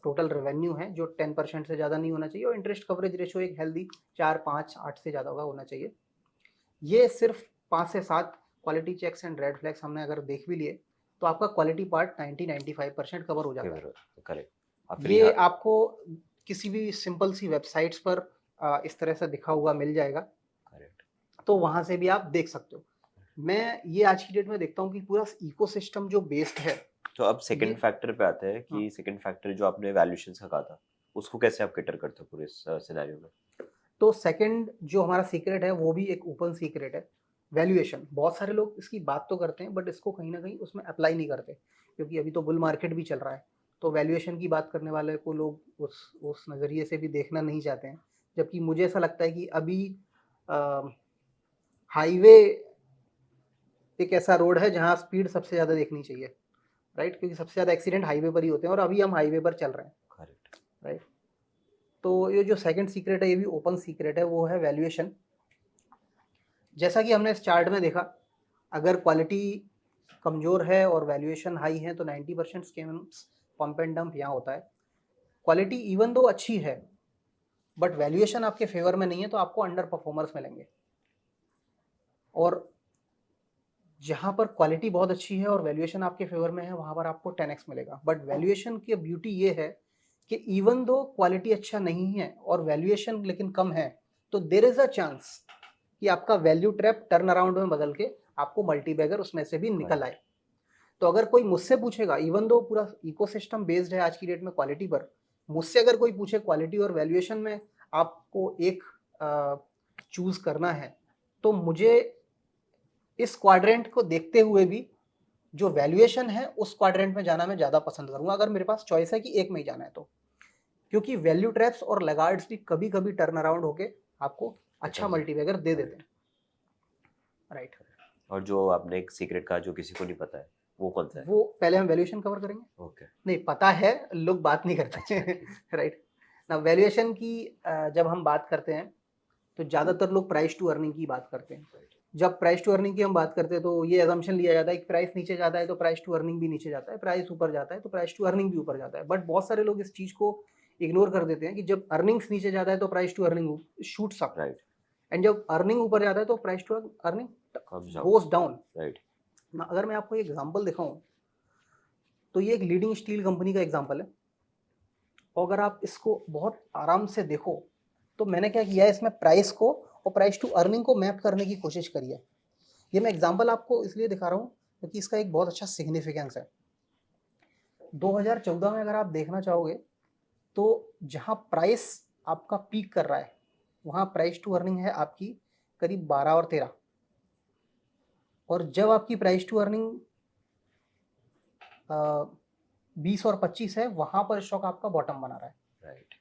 total revenue है, जो 10% से ज़्यादा नहीं होना चाहिए। और इंटरेस्ट कवरेज रेशो एक हेल्दी 4, 5, 8 से ज़्यादा होना चाहिए। ये सिर्फ 5 से 7 quality checks and red flags हमने अगर देख भी लिए तो आपका क्वालिटी पार्ट 90-95% कवर हो जाता है। करेक्ट। ये आपको किसी भी सिंपल सी वेबसाइट्स पर इस तरह से दिखा हुआ मिल जाएगा, करेक्ट। तो वहाँ से भी आप देख सकते हो। मैं ये आज की डेट में देखता हूँ कि पूरा इकोसिस्टम जो बेस्ड है। तो अब सेकंड ये- फैक्टर पे आते हैं कि सेकंड फैक्टर जो आपने वैल्यूएशन का कहा था, उसको कैसे आप कैटर करते हो पूरे इस सिनेरियो में? तो सेकंड जो हमारा सीक्रेट है वो भी एक ओपन सीक्रेट है, वैल्यूएशन। बहुत सारे लोग इसकी बात तो करते हैं बट इसको कहीं ना कहीं उसमें अप्लाई नहीं करते क्योंकि अभी तो बुल मार्केट भी चल रहा है, तो वैल्यूएशन की बात करने वाले को लोग उस नज़रिए से भी देखना नहीं चाहते हैं। जबकि मुझे ऐसा लगता है कि अभी हाईवे एक ऐसा रोड है जहाँ स्पीड सबसे ज़्यादा देखनी चाहिए, राइट? क्योंकि सबसे ज़्यादा एक्सीडेंट हाईवे पर ही होते हैं और अभी हम हाईवे पर चल रहे हैं, करेक्ट। राइट? तो ये जो सेकंड सीक्रेट है, ये भी ओपन सीक्रेट है, वो है वैल्यूएशन। जैसा कि हमने इस चार्ट में देखा, अगर क्वालिटी कमज़ोर है और वैल्यूएशन हाई है तो 90% स्कैम्स, पंप एंड डंप यहाँ होता है। क्वालिटी इवन दो अच्छी है बट वैल्यूएशन आपके फेवर में नहीं है तो आपको अंडर परफॉर्मर्स मिलेंगे। और जहाँ पर क्वालिटी बहुत अच्छी है और वैल्यूएशन आपके फेवर में है वहाँ पर आपको 10x मिलेगा। बट वैल्यूएशन की ब्यूटी ये है कि इवन दो क्वालिटी अच्छा नहीं है और वैल्यूएशन लेकिन कम है, तो देयर इज अ चांस कि आपका वैल्यू ट्रैप टर्न अराउंड में बदल के आपको मल्टीबैगर उसमें से भी निकल आए। तो अगर कोई मुझसे पूछेगा, इवन दो पूरा इकोसिस्टम बेस्ड है आज की डेट में क्वालिटी पर, मुझसे अगर कोई पूछे क्वालिटी और वैल्यूएशन में आपको एक चूज करना है तो मुझे इस क्वाड्रेंट को देखते हुए भी जो वैल्यूएशन है उस क्वाड्रेंट में जाना मैं ज्यादा पसंद करूंगा, अगर मेरे पास चॉइस है कि एक में ही जाना है तो। क्योंकि वैल्यू ट्रैप्स और लैगार्ड्स भी कभी कभी टर्न अराउंड होके आपको अच्छा मल्टीबैगर दे देते हैं, राइट। और जो आपने एक सीक्रेट कहा जो किसी को नहीं पता है, वो कौन सा है? वो पहले हम वैल्यूएशन कवर करेंगे। ओके, नहीं पता है, लोग बात नहीं करते हैं, राइट ना। वैल्यूएशन की जब हम बात करते हैं तो ज़्यादातर लोग प्राइस टू अर्निंग की बात करते हैं। जब प्राइस टू अर्निंग की हम बात करते हैं तो ये अजम्पशन लिया जाता है कि प्राइस नीचे जाता है तो प्राइस टू अर्निंग भी नीचे जाता है, प्राइस ऊपर जाता है तो प्राइस टू अर्निंग भी ऊपर जाता है। बट बहुत सारे लोग इस चीज़ को इग्नोर कर देते हैं कि जब अर्निंग्स नीचे जाता है तो price to earning shoots up, right, and जब अर्निंग ऊपर जाता है तो price to earning comes goes down, right. अगर मैं आपको एक एग्जांपल दिखाऊं तो ये एक लीडिंग स्टील कंपनी का एग्जांपल है, और अगर आप इसको बहुत आराम से देखो तो मैंने क्या किया है, इसमें प्राइस को और प्राइस टू अर्निंग को मैप करने की कोशिश करी है। ये मैं एग्जांपल आपको इसलिए दिखा रहा हूँ क्योंकि इसका एक बहुत अच्छा सिग्निफिकेंस है। 2014 में अगर आप देखना चाहोगे तो जहाँ प्राइस आपका पीक कर रहा है वहाँ प्राइस टू अर्निंग है आपकी करीब 12 और 13, और जब आपकी प्राइस टू अर्निंग 20 और 25 है वहाँ पर स्टॉक आपका बॉटम बना रहा है, राइट।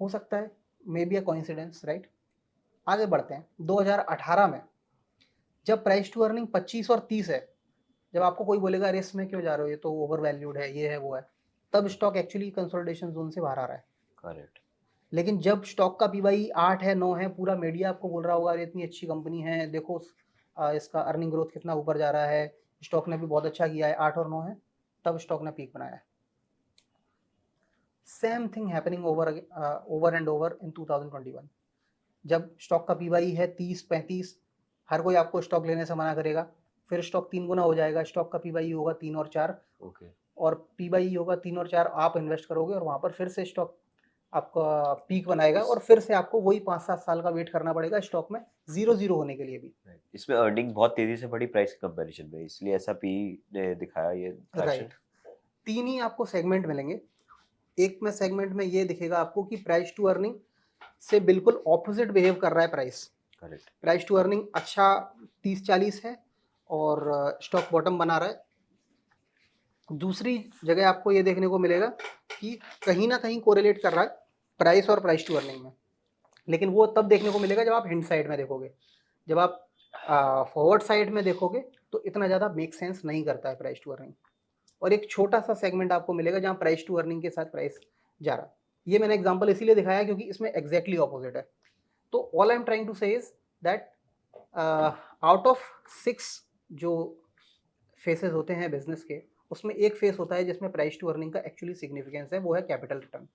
हो सकता है may be a coincidence, right. आगे बढ़ते हैं। 2018 में जब प्राइस टू अर्निंग 25 और 30 है, जब आपको कोई बोलेगा अरे इसमें क्यों जा रहे हो, ये तो ओवर वैल्यूड है, ये है वो है, तब स्टॉक एक्चुअली कंसोलिडेशन जोन से बाहर आ रहा है। करेक्ट। लेकिन जब स्टॉक का पीवाई 8 है 9 है, पूरा मीडिया आपको बोल रहा होगा अरे इतनी अच्छी कंपनी है, देखो इसका अर्निंग ग्रोथ कितना ऊपर जा रहा है, स्टॉक ने भी बहुत अच्छा किया है, 8 और 9 है, तब स्टॉक ने पीक बनाया है। Same thing happening over and over in 2021। जब स्टॉक का पीवाई है 30-35, हर कोई आपको स्टॉक लेने से मना करेगा, फिर स्टॉक 3 गुना हो जाएगा, स्टॉक का पीवाई होगा 3 और 4, ओके, और पीवाई होगा 3 और 4, आप इन्वेस्ट करोगे और वहाँ पर फिर से स्टॉक आपका पीक बनाएगा, और फिर से आपको वही 5-7 साल का वेट करना पड़ेगा स्टॉक में 0-0 होने के लिए भी। इसमें अर्निंग बहुत तेजी से बढ़ी प्राइस के कंपैरिजन में, इसलिए ऐसा पी ने दिखाया ये राइट। 3 ही आपको सेगमेंट मिलेंगे। एक में सेगमेंट में ये दिखेगा आपको कि प्राइस टू अर्निंग से बिल्कुल ऑपोजिट बिहेव कर रहा है price. Correct. Price to earning अच्छा 30-40 है और स्टॉक बॉटम बना रहा है। दूसरी जगह आपको ये देखने को मिलेगा कि कहीं ना कहीं कोरिलेट कर रहा है प्राइस और प्राइस टू अर्निंग में, लेकिन वो तब देखने को मिलेगा जब आप हिंट साइड में देखोगे। जब आप फॉरवर्ड साइड में देखोगे तो इतना ज़्यादा मेक सेंस नहीं करता है प्राइस टू अर्निंग, और एक छोटा सा सेगमेंट आपको मिलेगा जहाँ प्राइस टू अर्निंग के साथ प्राइस जा रहा है। ये मैंने एग्जांपल इसीलिए दिखाया क्योंकि इसमें एग्जैक्टली ऑपोजिट है। तो all I am trying to say is that out of 6 जो फेसेस होते हैं बिजनेस के, उसमें एक फेस होता है जिसमें प्राइस टू अर्निंग का एक्चुअली सिग्निफिकेंस है, वो है capital return.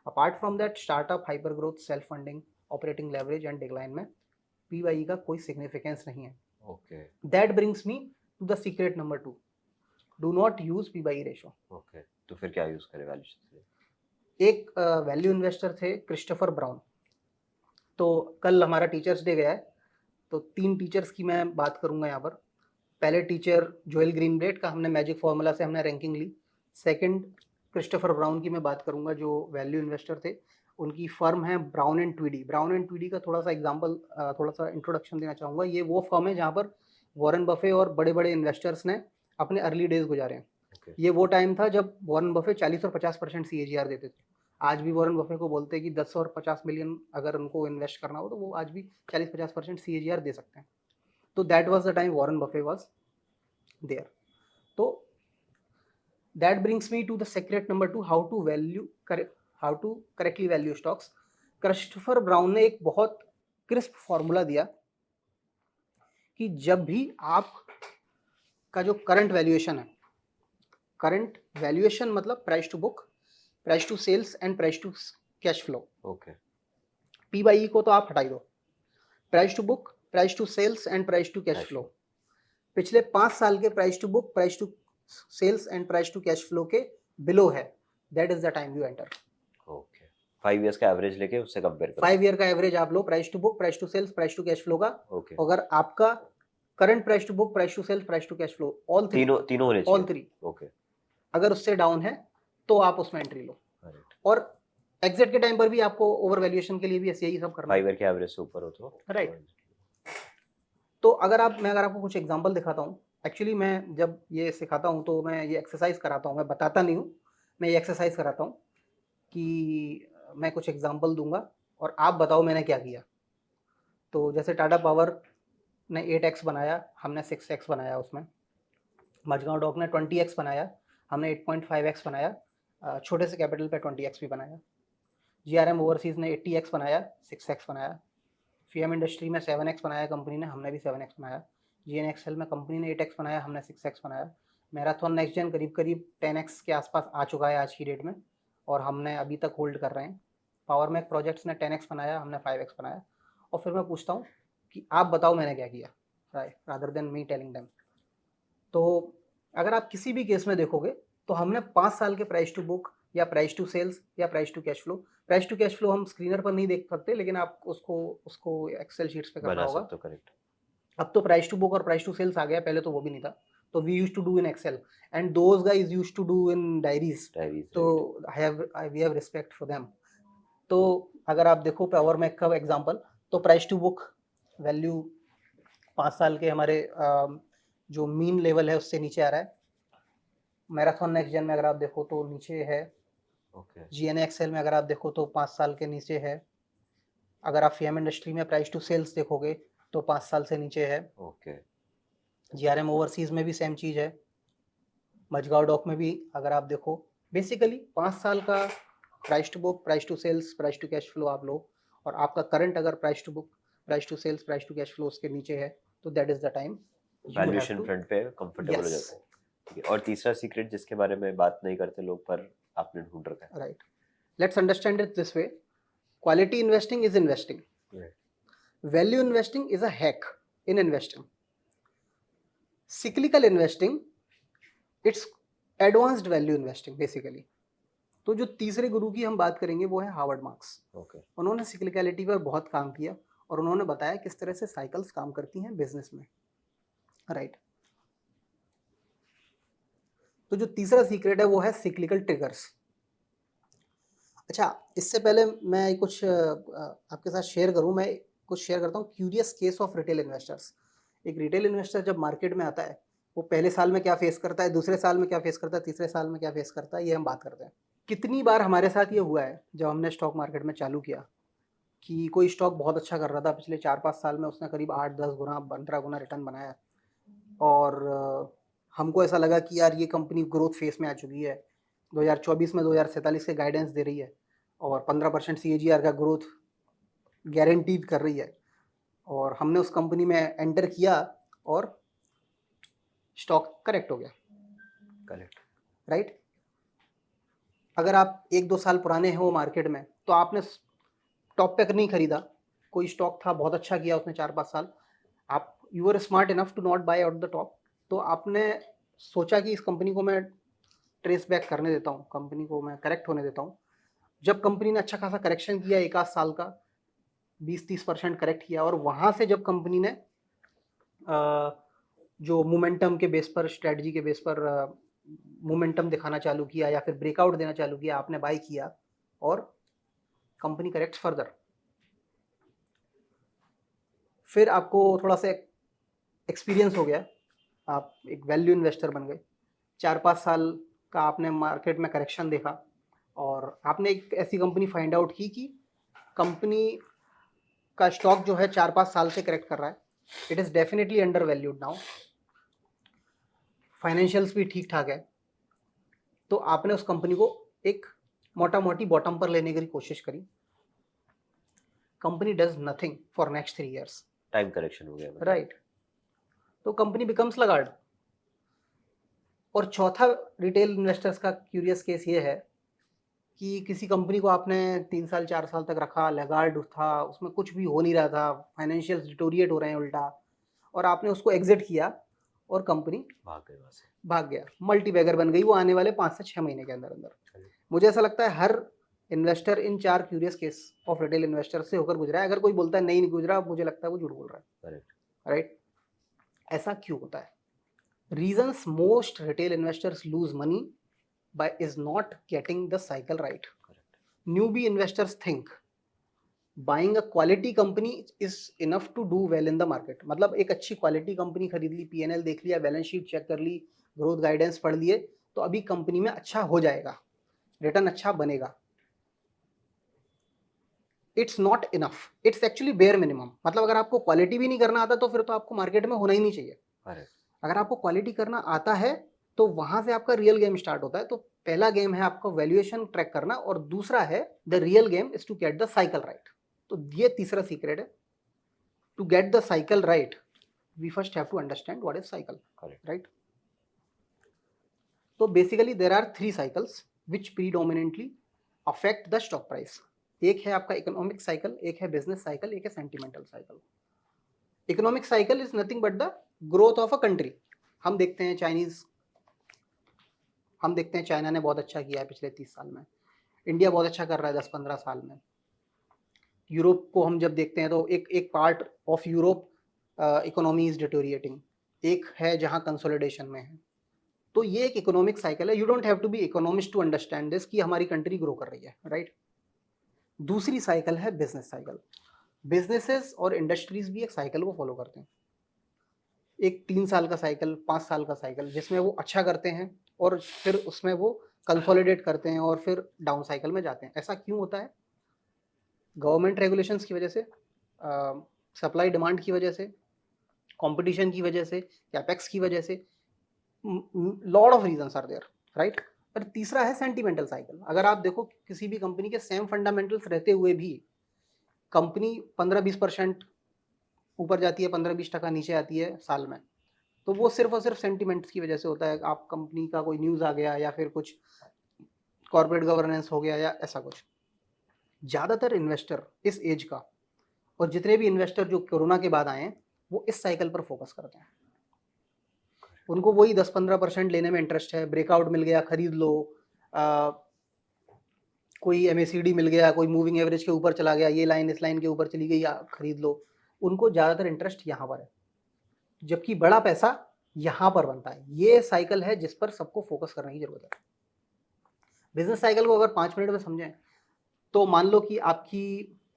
Apart from that startup, hyper growth, self funding, operating leverage and decline में पीवाई का कोई सिग्निफिकेंस नहीं है। Okay, that brings me to the secret number 2, do not use PY ratio. Okay, तो फिर क्या यूज करें valuation से? एक वैल्यू इन्वेस्टर थे क्रिस्टोफर ब्राउन। तो कल हमारा टीचर्स डे गया है, तो 3 टीचर्स की मैं बात करूंगा यहाँ पर। पहले टीचर जोएल ग्रीनब्लेट का हमने मैजिक फार्मूला से हमने रैंकिंग ली। सेकंड क्रिस्टोफर ब्राउन की मैं बात करूंगा जो वैल्यू इन्वेस्टर थे, उनकी फर्म है ब्राउन एंड ट्वीडी। ब्राउन एंड ट्वीडी का थोड़ा सा एग्जांपल, थोड़ा सा इंट्रोडक्शन देना चाहूँगा। ये वो फर्म है जहाँ पर वॉरेन बफे और बड़े बड़े इन्वेस्टर्स ने अपने अर्ली डेज गुजारे हैं। Okay. ये वो टाइम था जब वॉरेन बफे 40 और 50% CAGR देते थे। आज भी वॉरेन बफे को बोलते हैं कि 10 और 50 मिलियन अगर उनको इन्वेस्ट करना हो तो वो आज भी 40-50% CAGR दे सकते हैं। तो that was the time Warren Buffett was there. तो that brings me to the secret number 2, how to correctly value stocks. Christopher Brown ने एक बहुत क्रिस्प फॉर्मूला दिया कि जब भी आप का जो करंट वैल्यूएशन है, करंट वैल्यूएशन मतलब price to book, price to sales and price to cash flow. Okay, P E को तो आप हटाई दो, price to book, price to sales and price to cash flow पिछले 5 साल के price to book, price to sales and price to cash flow के below है, that is the time you enter. Okay, 5 years का average लेके उससे compare करो। 5 year का एवरेज आप लो, price to book, price to sales, price to cash flow का। ओके, अगर आपका current price to book, price to sales, price to cash flow all तीनों होने चाहिए। ऑल 3 ओके, अगर उससे डाउन है तो आप उसमें एंट्री लो। करेक्ट। और एग्जिट के टाइम पर भी आपको ओवर वैल्यूएशन के लिए भी ऐसे ही सब करना है, फाइवर के एवरेज से ऊपर हो तो राइट। तो अगर आपको कुछ एग्जांपल दिखाता हूँ, एक्चुअली मैं जब ये सिखाता हूँ तो मैं ये एक्सरसाइज कराता हूँ, मैं बताता नहीं हूँ, मैं ये एक्सरसाइज कराता हूँ कि मैं कुछ एग्जांपल दूंगा और आप बताओ मैंने क्या किया। तो जैसे टाटा पावर ने 8x बनाया, हमने 6x बनाया उसमें। मझगांव डॉक ने 20x बनाया, हमने 8.5x बनाया, छोटे से कैपिटल पे 20x भी बनाया। GRM ओवरसीज ने 80x बनाया, 6x बनाया। फीएम इंडस्ट्री में 7x बनाया कंपनी ने, हमने भी 7x बनाया। GNXL में कंपनी ने 8x बनाया, हमने 6x बनाया। मैराथन नेक्स्ट जेन करीब करीब 10x के आसपास आ चुका है आज की डेट में और हमने अभी तक होल्ड कर रहे हैं। पावर मैक प्रोजेक्ट्स ने 10x बनाया, हमने 5x बनाया। और फिर मैं पूछता हूँ कि आप बताओ मैंने क्या किया, rather than me telling them. तो अगर आप किसी भी केस में देखोगे तो हमने 5 साल के प्राइस टू बुक या प्राइस टू सेल्स या प्राइस टू कैश फ्लो हम स्क्रीनर पर नहीं देख सकते, लेकिन आप उसको एक्सेल शीट्स पे करना बना होगा। सकते हो, करेक्ट। अब तो प्राइस टू बुक और प्राइस टू सेल्स आ गया, पहले तो वो भी नहीं था। तो we used to do in Excel and those guys used to do in diaries, तो we have respect for them. तो अगर आप देखो पावर मैक का एग्जांपल, तो प्राइस टू बुक वैल्यू 5 साल के हमारे जो मीन लेवल है उससे नीचे आ रहा है। मैराथन नेक्स्ट जेन में अगर आप देखो तो नीचे है। ओके। GNXL में अगर आप देखो तो 5 साल के नीचे है। अगर आप फीएम इंडस्ट्री में प्राइस टू सेल्स देखोगे तो 5 साल से नीचे है। ओके। GRM ओवरसीज में भी सेम चीज़ है। मझगांव डॉक में भी अगर आप देखो, बेसिकली 5 साल का price to book, price to sales, price to cash flow आप लो, और आपका करंट अगर price to book, price to sales, price to cash flow उसके नीचे है, तो that is the time valuation front पे कंफर्टेबल हो जाता है। ठीक है, और तीसरा सीक्रेट जिसके बारे में बात नहीं करते लोग पर आपने ढूंढ रखा है। Right. Let's understand it this way, quality investing is investing, value investing is a hack in investing, cyclical investing it's advanced value investing basically. तो जो तीसरे गुरु की हम बात करेंगे वो है हार्वर्ड मार्क्स। ओके। उन्होंने सिक्लिकलिटी पर बहुत काम किया और उन्होंने बताया किस तरह से साइकिल्स काम करती हैं बिजनेस में, राइट। तो जो तीसरा सीक्रेट है वो है सिक्लिकल ट्रिगर्स। अच्छा, इससे पहले मैं कुछ आपके साथ शेयर करूं, मैं कुछ शेयर करता हूं curious case of retail investors. एक रिटेल इन्वेस्टर जब मार्केट में आता है, वो पहले साल में क्या फेस करता है, दूसरे साल में क्या फेस करता है, तीसरे साल में क्या फेस करता है, ये हम बात करते हैं। कितनी बार हमारे साथ ये हुआ है जब हमने स्टॉक मार्केट में चालू किया कि कोई स्टॉक बहुत अच्छा कर रहा था, पिछले 4-5 साल में उसने करीब 8-10 गुना 15 गुना रिटर्न बनाया, और हमको ऐसा लगा कि यार ये कंपनी ग्रोथ फेस में आ चुकी है, 2024 में 2047 के गाइडेंस दे रही है और 15% CAGR का ग्रोथ गारंटीड कर रही है, और हमने उस कंपनी में एंटर किया और स्टॉक करेक्ट हो गया, करेक्ट, राइट। अगर आप 1-2 साल पुराने हो मार्केट में तो आपने टॉप पे नहीं खरीदा, कोई स्टॉक था बहुत अच्छा किया उसने 4-5 साल, आप you are smart enough to not buy out the top, तो आपने सोचा कि इस कंपनी को मैं ट्रेस बैक करने देता हूँ, कंपनी को मैं करेक्ट होने देता हूँ। जब कंपनी ने अच्छा खासा करेक्शन किया, 1-8 साल का 20-30% करेक्ट किया, और वहाँ से जब कंपनी ने जो मोमेंटम के बेस पर, स्ट्रेटजी के बेस पर मोमेंटम दिखाना चालू किया या फिर ब्रेकआउट देना चालू किया, आपने बाय किया और कंपनी करेक्ट फर्दर, फिर आपको थोड़ा सा एक्सपीरियंस हो गया, आप एक वैल्यू इन्वेस्टर बन गए, 4-5 साल का आपने मार्केट में करेक्शन देखा और आपने एक ऐसी कंपनी फाइंड आउट की कि कंपनी का स्टॉक जो है 4-5 साल से करेक्ट कर रहा है, it is definitely under valued now, financials भी ठीक ठाक है, तो आपने उस कंपनी को एक मोटा मोटी बॉटम पर लेने की कोशिश करी। Company does nothing for next 3 years, time correction हो गया, राइट, तो कंपनी बिकम्स लगार्ड। और चौथा रिटेल इन्वेस्टर्स का क्यूरियस केस ये है कि किसी कंपनी को आपने 3 साल 4 साल तक रखा, लगार्ड था, उसमें कुछ भी हो नहीं रहा था, फाइनेंशियल्स डिटोरिएट हो रहे हैं उल्टा, और आपने उसको एग्जिट किया और कंपनी भाग गया, मल्टी बैगर बन गई वो आने वाले 5 से 6 महीने के अंदर अंदर। मुझे ऐसा लगता है हर investor in 4 curious case of retail investor से होकर गुजरा है। अगर कोई बोलता है नहीं गुजरा, मुझे लगता है वो झूठ बोल रहा है, राइट। ऐसा क्यों होता है? Reasons most retail investors lose money by is not getting the cycle right. newbie investors think buying a quality company is enough to do well in the market. मतलब एक अच्छी क्वालिटी कंपनी खरीद ली, P&L देख लिया, balance sheet check कर ली, growth guidance पढ़ लिए, तो अभी कंपनी में अच्छा हो जाएगा, रिटर्न अच्छा बनेगा. It's not enough, it's actually bare minimum. मतलब अगर आपको क्वालिटी भी नहीं करना आता तो फिर तो आपको मार्केट में होना ही नहीं चाहिए. अगर आपको क्वालिटी करना आता है तो वहां से आपका रियल गेम स्टार्ट होता है. तो पहला गेम है आपका वैल्यूएशन ट्रैक करना, और दूसरा है the real game is to get the cycle right. तो ये तीसरा सीक्रेट है. To get the cycle right we first have to understand what is cycle, right. तो basically there are 3 cycles which predominantly affect the stock price. एक है आपका economic cycle, एक है बिजनेस साइकिल, एक है sentimental cycle. Economic cycle is nothing but the growth of a country. हम देखते हैं चाइना ने बहुत अच्छा किया है पिछले 30 साल में. इंडिया बहुत अच्छा कर रहा है 10-15 साल में. यूरोप को हम जब देखते हैं तो एक part of Europe economy is deteriorating, एक है जहां कंसोलिडेशन में है. तो ये एक इकोनॉमिक साइकिल है. You don't have to be economist to understand this कि हमारी कंट्री ग्रो कर रही है, राइट. दूसरी साइकिल है बिजनेस साइकिल. बिजनेसेस और इंडस्ट्रीज भी एक साइकिल को फॉलो करते हैं. एक 3 साल का साइकिल, 5 साल का साइकिल, जिसमें वो अच्छा करते हैं और फिर उसमें वो कंसोलिडेट करते हैं और फिर डाउन साइकिल में जाते हैं. ऐसा क्यों होता है? गवर्नमेंट रेगुलेशंस की वजह से, सप्लाई डिमांड की वजह से, कंपटीशन की वजह से, कैपेक्स की वजह से, lot of reasons are there, right. पर तीसरा है सेंटिमेंटल साइकिल. अगर आप देखो किसी भी कंपनी के सेम फंडामेंटल्स रहते हुए भी कंपनी 15-20% ऊपर जाती है, 15-20% नीचे आती है साल में, तो वो सिर्फ और सिर्फ सेंटिमेंट्स की वजह से होता है. आप कंपनी का कोई न्यूज़ आ गया या फिर कुछ कॉर्पोरेट गवर्नेंस हो गया या ऐसा कुछ. ज़्यादातर इन्वेस्टर इस एज का, और जितने भी इन्वेस्टर जो कोरोना के बाद आए हैं, वो इस साइकिल पर फोकस करते हैं. उनको वही 10-15% लेने में इंटरेस्ट है. ब्रेकआउट मिल गया खरीद लो, कोई MACD मिल गया, कोई मूविंग एवरेज के ऊपर चला गया, ये लाइन इस लाइन के ऊपर चली गई, खरीद लो. उनको ज़्यादातर इंटरेस्ट यहाँ पर है, जबकि बड़ा पैसा यहाँ पर बनता है. ये साइकिल है जिस पर सबको फोकस करने की जरूरत है. बिजनेस साइकिल को अगर 5 मिनट में समझें तो मान लो कि आपकी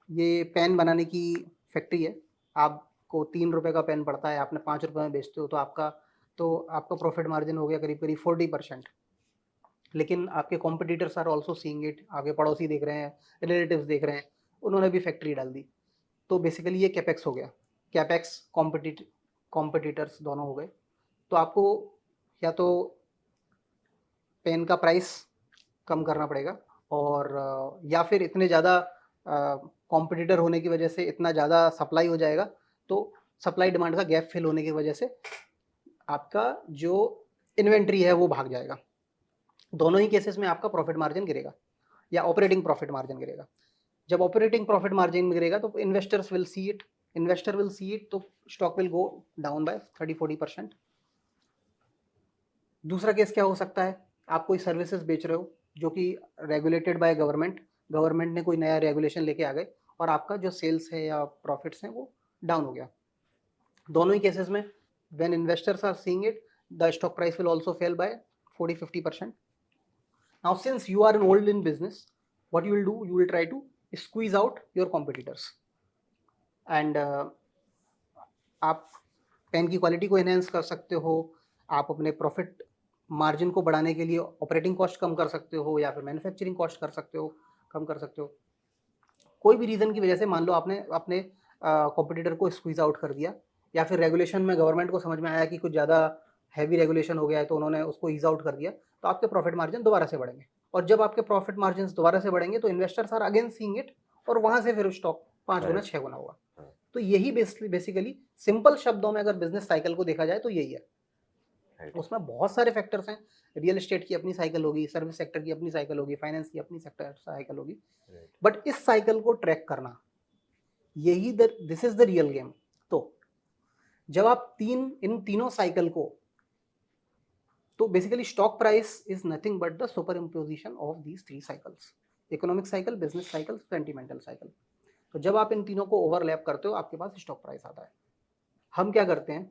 ये पेन बनाने की फैक्ट्री है. आपको 3 रुपये का पेन पड़ता है, आपने 5 रुपये में बेचते हो, तो आपका प्रॉफिट मार्जिन हो गया करीब 40%. लेकिन आपके competitors are also seeing it. आपके पड़ोसी देख रहे हैं, रिलेटिव्स देख रहे हैं, उन्होंने भी फैक्ट्री डाल दी. तो बेसिकली ये कैपेक्स हो गया. कैपेक्स कॉम्पिटिटर्स दोनों हो गए. तो आपको या तो पेन का प्राइस कम करना पड़ेगा, और या फिर इतने ज़्यादा कॉम्पिटिटर होने की वजह से इतना ज़्यादा सप्लाई हो जाएगा, तो सप्लाई डिमांड का गैप फिल होने की वजह से आपका जो इन्वेंट्री है वो भाग जाएगा. दोनों ही केसेस में आपका प्रॉफिट मार्जिन गिरेगा या ऑपरेटिंग प्रॉफिट मार्जिन गिरेगा. जब ऑपरेटिंग प्रॉफिट मार्जिन गिरेगा तो इन्वेस्टर विल सी इट, तो stock will go down by 30-40%. दूसरा केस क्या हो सकता है? आप कोई सर्विसेज बेच रहे हो जो कि रेगुलेटेड बाय गवर्नमेंट ने कोई नया रेगुलेशन लेके आ गए, और आपका जो सेल्स है या प्रॉफिट्स हैं वो डाउन हो गया. दोनों ही केसेस में when investors are seeing it, the stock price will also fall by 40-50%. Now since you are old in business, what you will do, you will try to squeeze out your competitors, and आप pen की quality को enhance कर सकते हो, आप अपने profit margin को बढ़ाने के लिए ऑपरेटिंग कॉस्ट कम कर सकते हो, या फिर मैन्युफैक्चरिंग कॉस्ट कम कर सकते हो. कोई भी रीज़न की वजह से मान लो आपने अपने कॉम्पिटिटर को स्क्वीज आउट कर दिया, या फिर रेगुलेशन में गवर्नमेंट को समझ में आया कि कुछ ज़्यादा हैवी रेगुलेशन हो गया है तो उन्होंने उसको ईज आउट कर दिया, तो आपके प्रॉफिट मार्जिन दोबारा से बढ़ेंगे. और जब आपके प्रॉफिट मार्जिन दोबारा से बढ़ेंगे तो investors are again seeing it, और वहाँ से फिर स्टॉक 5 गुना 6 गुना होगा. तो यही बेसिकली सिंपल शब्दों में अगर बिजनेस साइकिल को देखा जाए तो यही है. उसमें बहुत सारे फैक्टर्स हैं. रियल एस्टेट की अपनी साइकिल होगी, सर्विस सेक्टर की अपनी साइकिल होगी, फाइनेंस की अपनी सेक्टर साइकिल होगी, बट इस साइकिल को ट्रैक करना, यही this is the real game. तो जब आप इन तीनों साइकिल को, तो basically stock price is nothing but the super imposition of these 3 cycles: economic cycle, business cycle, sentimental cycle. तो जब आप इन तीनों को ओवरलैप करते हो, आपके पास स्टॉक प्राइस आता है. हम क्या करते हैं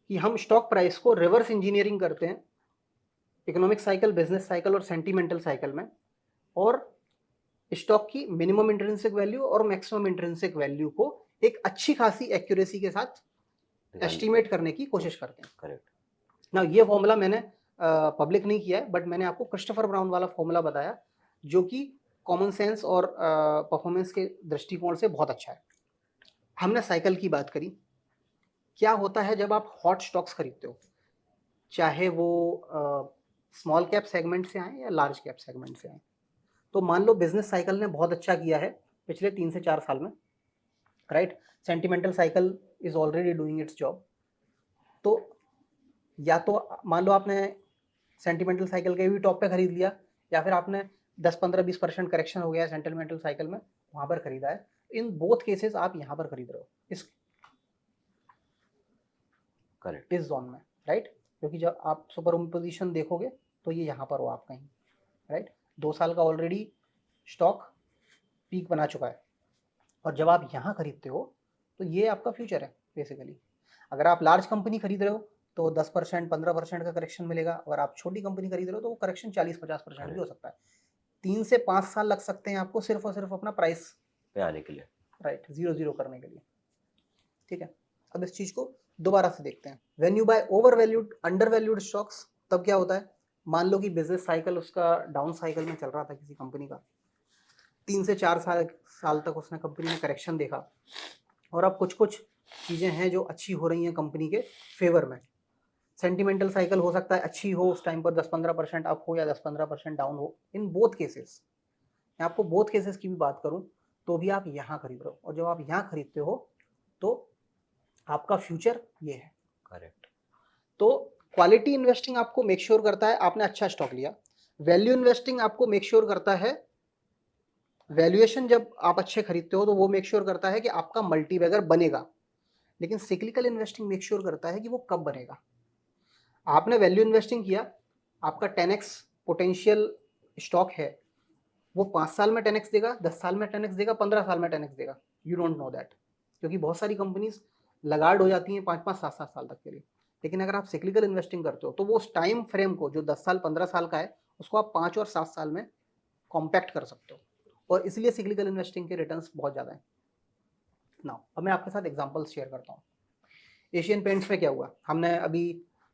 कि हम स्टॉक प्राइस को रिवर्स इंजीनियरिंग करते हैं इकोनॉमिक साइकिल, बिजनेस साइकिल और सेंटिमेंटल साइकिल में, और स्टॉक की मिनिमम इंट्रिंसिक वैल्यू और मैक्सिमम इंट्रिंसिक वैल्यू को एक अच्छी खासी एक्यूरेसी के साथ एस्टिमेट करने की कोशिश करते हैं। करेक्ट। ना ये फॉर्मूला मैंने पब्लिक नहीं किया है, बट मैंने आपको क्रिस्टोफर ब्राउन वाला फॉर्मूला बताया जो कि कॉमन सेंस और परफॉर्मेंस के दृष्टिकोण से बहुत अच्छा है। हमने साइकिल की बात करी। क्या होता है जब आप हॉट स्टॉक्स खरीदते हो, चाहे वो स्मॉल कैप सेगमेंट से आए या लार्ज कैप सेगमेंट से आए, तो मान लो बिजनेस साइकिल ने बहुत अच्छा किया है पिछले 3 से 4 साल में, right. Sentimental cycle is already doing it's job. तो या तो मान लो आपने सेंटिमेंटल साइकिल के भी टॉप पे खरीद लिया, या फिर आपने 10-15-20% करेक्शन हो गया सेंटिमेंटल साइकिल में, वहां पर खरीदा है। इन बोथ केसेस आप यहाँ पर खरीद रहे हो इस करेक्ट। इस जोन में, राइट। क्योंकि जब आप सुपर पोजीशन देखोगे तो ये यहाँ पर हो आप कहीं, राइट। 2 साल का ऑलरेडी स्टॉक पीक बना चुका है, और जब आप यहाँ खरीदते हो तो ये आपका फ्यूचर है बेसिकली। अगर आप लार्ज कंपनी खरीद रहे हो तो 10% 15% का करेक्शन मिलेगा। अगर आप छोटी कंपनी खरीद रहे हो तो वो करेक्शन 40-50% भी हो सकता है। 3 से 5 साल लग सकते हैं आपको सिर्फ और सिर्फ अपना प्राइस पे आने के लिए, राइट, 0-0 करने के लिए, ठीक है। अब इस चीज को दोबारा से देखते हैं। When you buy over valued under valued stocks, तब क्या होता है। मान लो कि बिजनेस साइकिल उसका डाउन साइकिल में चल रहा था किसी कंपनी का, 3 से 4 साल तक उसने कंपनी में करेक्शन देखा, और अब कुछ कुछ चीज़ें हैं जो अच्छी हो रही हैं कंपनी के फेवर में। सेंटिमेंटल साइकिल हो सकता है अच्छी हो उस टाइम पर, 10-15% अप हो या 10-15% डाउन हो। इन बोथ केसेस, मैं आपको बोथ केसेस की भी बात करूं तो भी आप यहाँ खरीद रहे हो, और जब आप यहाँ खरीदते हो तो आपका फ्यूचर ये है। करेक्ट। तो क्वालिटी इन्वेस्टिंग आपको मेक श्योर करता है आपने अच्छा स्टॉक लिया। वैल्यू इन्वेस्टिंग आपको मेक श्योर करता है, वैल्यूएशन जब आप अच्छे खरीदते हो तो वो मेक श्योर करता है कि आपका मल्टीबैगर बनेगा। लेकिन सिक्लिकल इन्वेस्टिंग मेक श्योर करता है कि वो कब बनेगा। आपने वैल्यू इन्वेस्टिंग किया, आपका 10x पोटेंशियल स्टॉक है, वो 5 साल में 10x देगा, 10 साल में 10x देगा, 15 साल में 10x देगा, यू डोंट नो दैट। क्योंकि बहुत सारी कंपनीज लगार्ड हो जाती हैं 5-5, 7-7 साल तक के लिए। लेकिन अगर आप सिक्लिकल इन्वेस्टिंग करते हो तो वो उस टाइम फ्रेम को जो 10 साल 15 साल का है उसको आप 5 और 7 साल में कॉम्पैक्ट कर सकते हो, और इसलिए सिक्लिकल इन्वेस्टिंग के रिटर्न्स बहुत ज़्यादा हैं। नाउ अब मैं आपके साथ एग्जांपल्स शेयर करता हूँ। एशियन पेंट्स में क्या हुआ, हमने अभी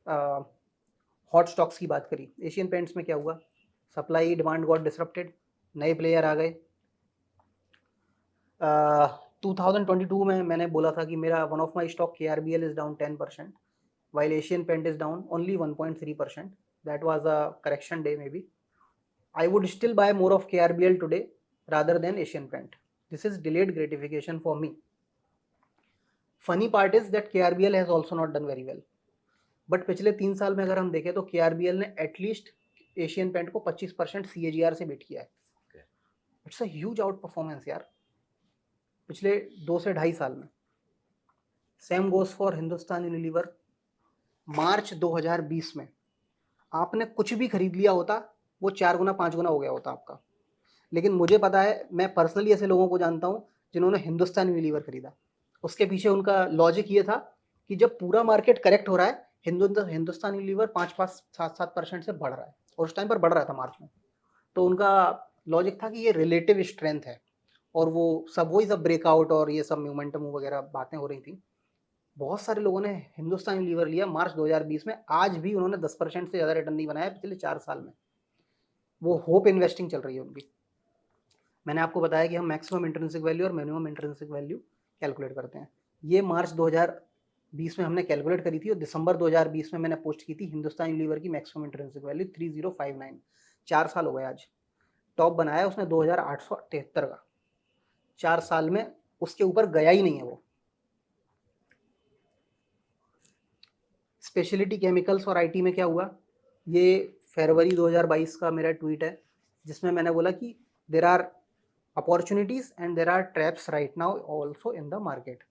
हॉट स्टॉक्स की बात करी। एशियन पेंट्स में क्या हुआ, सप्लाई डिमांड गॉट डिसरप्टेड, नए प्लेयर आ गए। 2022 में मैंने बोला था कि मेरा one of my stock KRBL is down 10%, while Asian Paint is down only 1.3%. That was a correction day maybe. I would still buy more of KRBL today rather than Asian Paint. This is delayed gratification for me. Funny part is that KRBL has also not done very well. But पिछले 3 साल में अगर हम देखें तो KRBL ने at least Asian paint को 25% CAGR से बीट किया है। It's a huge outperformance यार, पिछले 2 से 2.5 साल में। Same goes for Hindustan Unilever. March 2020 में आपने कुछ भी खरीद लिया होता वो 4 गुना 5 गुना हो गया होता आपका। लेकिन मुझे पता है, मैं पर्सनली ऐसे लोगों को जानता हूँ जिन्होंने हिंदुस्तान यूनिलीवर खरीदा। उसके पीछे उनका लॉजिक ये था कि जब पूरा मार्केट करेक्ट हो रहा है, हिंदुस्तान यूनिलीवर 5-7% से बढ़ रहा है, और उस टाइम पर बढ़ रहा था मार्च में। तो उनका लॉजिक था कि ये रिलेटिव स्ट्रेंथ है, और वो सब वही सब ब्रेकआउट और ये सब मोमेंटम वगैरह बातें हो रही थी। बहुत सारे लोगों ने हिंदुस्तान यूनिलीवर लिया मार्च 2020 में, आज भी उन्होंने 10% से ज़्यादा रिटर्न नहीं बनाया पिछले 4 साल में। वो होप इन्वेस्टिंग चल रही है उनकी। मैंने आपको बताया कि हम मैक्सिमम इंट्रिंसिक वैल्यू और मिनिमम इंट्रिंसिक वैल्यू कैलकुलेट करते हैं। ये मार्च 2020 में हमने कैलकुलेट करी थी, और दिसंबर 2020 में मैंने पोस्ट की थी हिंदुस्तान यूनिलीवर की मैक्सिमम इंट्रिंसिक वैल्यू 3059। 4 साल हो गए आज। टॉप बनाया उसने 2873 का, 4 साल में उसके ऊपर गया ही नहीं है वो। स्पेशलिटी केमिकल्स और आईटी में क्या हुआ, ये फरवरी 2022 का मेरा ट्वीट है, जिसमें मैंने बोला कि there are opportunities and there are traps right now also in the market.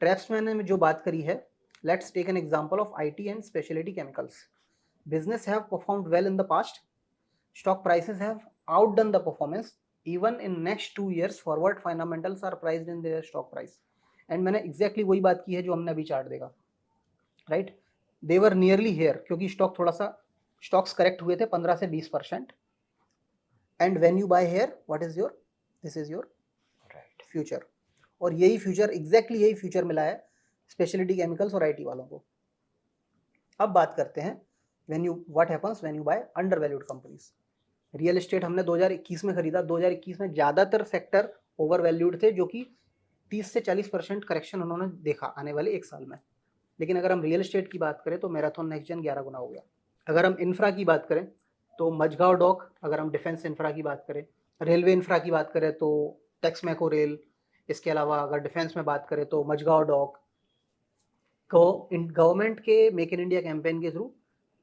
Traps में मैंने जो बात करी है, let's take an example of IT and speciality chemicals. Business have performed well in the past, stock prices have outdone the performance, even in next 2 years forward fundamentals are priced in their stock price. And मैंने exactly वही बात की है जो हमने अभी chart देखा, right. They were nearly here, क्योंकि स्टॉक थोड़ा सा स्टॉक्स करेक्ट हुए थे 15 से 20%, and when you buy here what is your, this is your right. Future. और यही फ्यूचर, एग्जैक्टली यही फ्यूचर मिला है स्पेशलिटी केमिकल्स और आईटी वालों को। अब बात करते हैं when you, what happens when you by under valued companies. Real estate हमने 2021 में खरीदा, 2021 में ज़्यादातर सेक्टर ओवर वैल्यूड थे, जो कि 30 से 40% करेक्शन उन्होंने देखा आने वाले एक साल में। लेकिन अगर हम रियल एस्टेट की बात करें तो मैराथन नेक्स्ट जेन 11 गुना हो गया। अगर हम इंफ्रा की बात करें तो मझगांव डॉक, अगर हम डिफेंस इंफ्रा की बात करें, रेलवे इंफ्रा की बात करें तो टेक्समैको रेल, इसके अलावा अगर डिफेंस में बात करें तो मझगांव डॉक। गवर्नमेंट के मेक इन इंडिया कैंपेन के through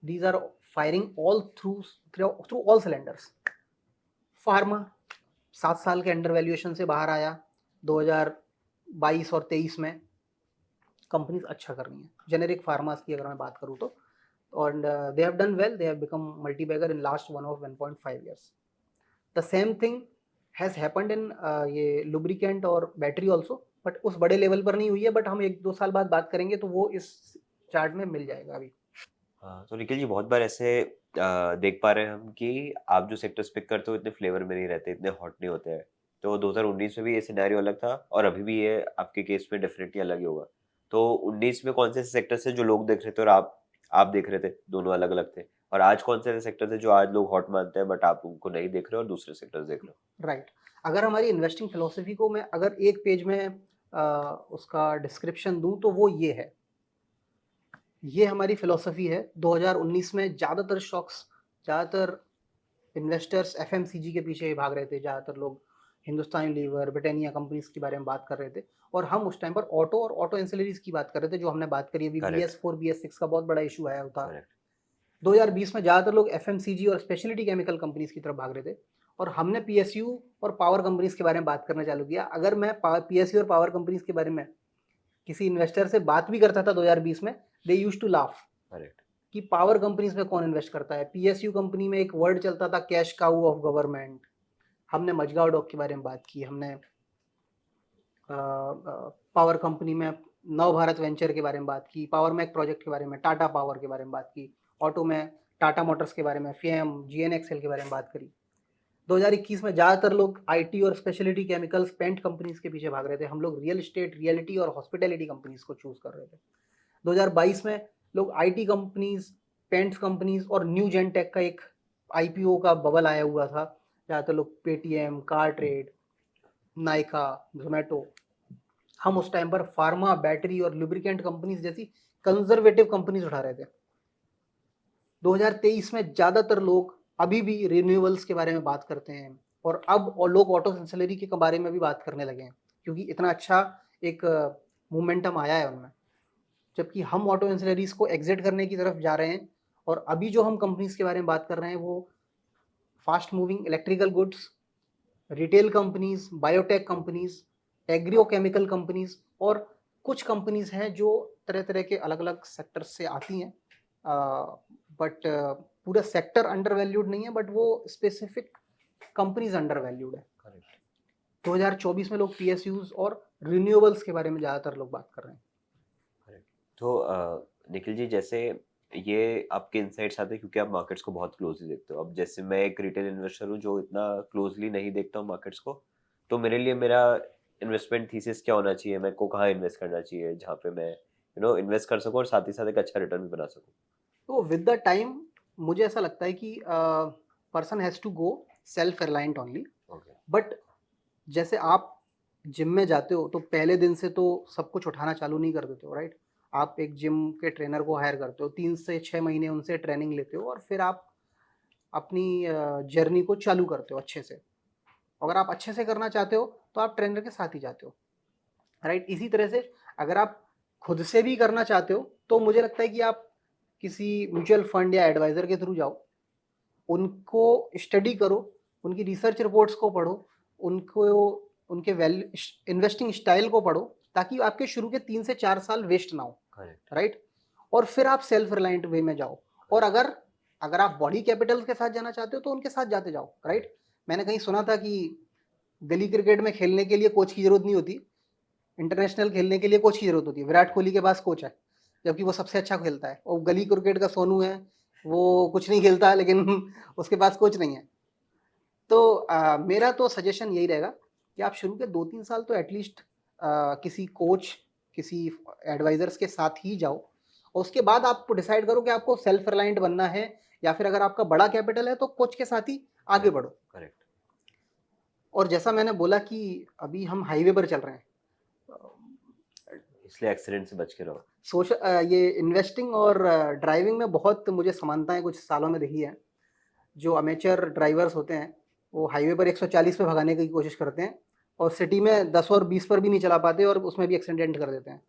these are firing all through all cylinders. Pharma 7 साल के अंडर वैल्यूएशन से बाहर आया, 2022 और 23 में कंपनीज अच्छा कर रही हैं। जेनेरिक फार्मास की अगर मैं बात करूँ तो, और they have done well, they have become multi bagger in last 1.5 years। The same thing has happened in ये लुब्रिकेंट और बैटरी ऑल्सो, बट उस बड़े लेवल पर नहीं हुई है, बट हम 1-2 साल बाद बात करेंगे तो वो इस चार्ट में मिल जाएगा अभी। हाँ, तो निखिल जी बहुत बार ऐसे देख पा रहे हैं हम कि आप जो सेक्टर्स पिक करते हो इतने फ्लेवर में नहीं रहते, इतने हॉट नहीं होते हैं। तो 2019 में भी ये सिनेरियो अलग था और अभी भी ये आपके केस में डेफिनेटली अलग ही होगा। तो 19 में कौन से सेक्टर्स थे जो लोग देख रहे थे और आप देख रहे थे, दोनों अलग अलग थे? और आज कौन से सेक्टर थे जो आज लोग हॉट मानते हैं बट आप उनको नहीं देख रहे हो और दूसरे सेक्टर्स देख रहे हो? राइट। अगर हमारी इन्वेस्टिंग फिलोसफी को मैं अगर एक पेज में उसका डिस्क्रिप्शन दूं तो वो ये है, ये हमारी फिलोसफी है। 2019 में ज़्यादातर स्टॉक्स, ज़्यादातर इन्वेस्टर्स एफएमसीजी के पीछे भाग रहे थे, ज़्यादातर लोग हिंदुस्तान लीवर, ब्रिटानिया कंपनीज के बारे में बात कर रहे थे, और हम उस टाइम पर ऑटो और ऑटो एंसिलरीज की बात कर रहे थे, जो हमने बात करी अभी। Correct. BS4 BS6 का बहुत बड़ा इशू आया था। Correct. 2020 में ज़्यादातर लोग एफएमसीजी और स्पेशलिटी केमिकल कंपनीज की तरफ भाग रहे थे, और हमने पीएसयू और पावर कंपनीज के बारे में बात करना चालू किया। अगर मैं पीएसयू और पावर कंपनीज के बारे में किसी इन्वेस्टर से बात भी करता था 2020 में, they used to laugh Correct. कि पावर कंपनीज में कौन इन्वेस्ट करता है। पीएसयू कंपनी में एक वर्ड चलता था, कैश काऊ ऑफ गवर्नमेंट। हमने मझगांव डॉक के बारे में बात की, हमने पावर कंपनी में नव भारत वेंचर के बारे में बात की, पावर मैक प्रोजेक्ट के बारे में, टाटा पावर के बारे में बात की, ऑटो में टाटा मोटर्स के बारे में, फेम, जीएनएक्सएल के बारे में बात करी। 2021 में ज़्यादातर लोग आईटी और स्पेशलिटी केमिकल्स, पेंट कंपनीज के पीछे भाग रहे थे। हम लोग रियल एस्टेट, रियलिटी और हॉस्पिटैलिटी कंपनीज को चूज कर रहे थे। 2022 में लोग आईटी कंपनीज, पेंट्स कंपनीज और न्यू जेन टेक का एक आईपीओ का बबल आया हुआ था। ज़्यादातर लोग Paytm, car trade, Nykaa, Zomato. हम उस टाइम पर फार्मा, बैटरी और लुब्रिकेंट कंपनीज जैसी कंजर्वेटिव कंपनीज उठा रहे थे। 2023 में ज़्यादातर लोग अभी भी रिन्यूएबल्स के बारे में बात करते हैं, और अब और लोग ऑटो एंसिलरी के बारे में भी बात करने लगे हैं, क्योंकि इतना अच्छा एक मोमेंटम आया है उनमें। जबकि हम ऑटो एंसिलरीज को एग्जिट करने की तरफ जा रहे हैं, और अभी जो हम कंपनीज के बारे में बात कर रहे हैं वो fast moving electrical goods, retail companies, biotech companies, agrochemical companies, और कुछ कंपनीज हैं जो तरह तरह के अलग अलग सेक्टर से आती हैं, बट पूरा सेक्टर अंडर वैल्यूड नहीं है, बट वो स्पेसिफिक कंपनीज अंडर वैल्यूड है। Correct. 2024 में लोग पीएसयूज और रिन्यूएबल्स के बारे में ज़्यादातर लोग बात कर रहे हैं। तो निखिल जी, जैसे ये आपके इनसाइट्स आते हैं क्योंकि आप मार्केट्स को बहुत क्लोजली देखते हो। अब जैसे मैं एक रिटेल इन्वेस्टर हूँ जो इतना क्लोजली नहीं देखता हूँ मार्केट्स को, तो मेरे लिए मेरा इन्वेस्टमेंट थीसिस क्या होना चाहिए, मेरे को कहाँ इन्वेस्ट करना चाहिए जहाँ पे मैं इन्वेस्ट कर सकूँ और साथ ही साथ एक अच्छा रिटर्न भी बना सकूँ? तो विद द टाइम मुझे ऐसा लगता है कि person has to go self reliant only. Okay. But जैसे आप जिम में जाते हो तो पहले दिन से तो सब कुछ उठाना चालू नहीं कर देते हो, राइट? आप एक जिम के ट्रेनर को हायर करते हो, 3 से 6 महीने उनसे ट्रेनिंग लेते हो, और फिर आप अपनी जर्नी को चालू करते हो अच्छे से। अगर आप अच्छे से करना चाहते हो तो आप ट्रेनर के साथ ही जाते हो, राइट? इसी तरह से अगर आप खुद से भी करना चाहते हो तो मुझे लगता है कि आप किसी म्यूचुअल फंड या एडवाइज़र के थ्रू जाओ, उनको स्टडी करो, उनकी रिसर्च रिपोर्ट्स को पढ़ो, उनको उनके इन्वेस्टिंग स्टाइल को पढ़ो, ताकि आपके शुरू के 3 से 4 साल वेस्ट ना हो, करेक्ट। राइट? और फिर आप सेल्फ रिलायंट वे में जाओ। और अगर आप बॉडी कैपिटल के साथ जाना चाहते हो तो उनके साथ जाते जाओ, राइट? मैंने कहीं सुना था कि गली क्रिकेट में खेलने के लिए कोच की जरूरत नहीं होती, इंटरनेशनल खेलने के लिए कोच की जरूरत होती है। विराट कोहली के पास कोच है, जबकि वो सबसे अच्छा खेलता है, और गली क्रिकेट का सोनू है, वो कुछ नहीं खेलता लेकिन उसके पास कोच नहीं है। तो मेरा तो सजेशन यही रहेगा कि आप शुरू के 2-3 साल तो एटलीस्ट किसी कोच, किसी एडवाइजर्स के साथ ही जाओ और उसके बाद आप डिसाइड करो कि आपको सेल्फ रिलायंट बनना है या फिर अगर आपका बड़ा कैपिटल है तो कोच के साथ ही आगे बढ़ो। करेक्ट। और जैसा मैंने बोला कि अभी हम हाईवे पर चल रहे हैं, इसलिए एक्सीडेंट से बच के रहो। ये इन्वेस्टिंग और ड्राइविंग में बहुत मुझे समानताएं कुछ सालों में दिखी है। जो अमेचर ड्राइवर्स होते हैं वो हाईवे पर 140 पे भगाने की कोशिश करते हैं और सिटी में 10 और 20 पर भी नहीं चला पाते और उसमें भी एक्सीडेंट कर देते हैं।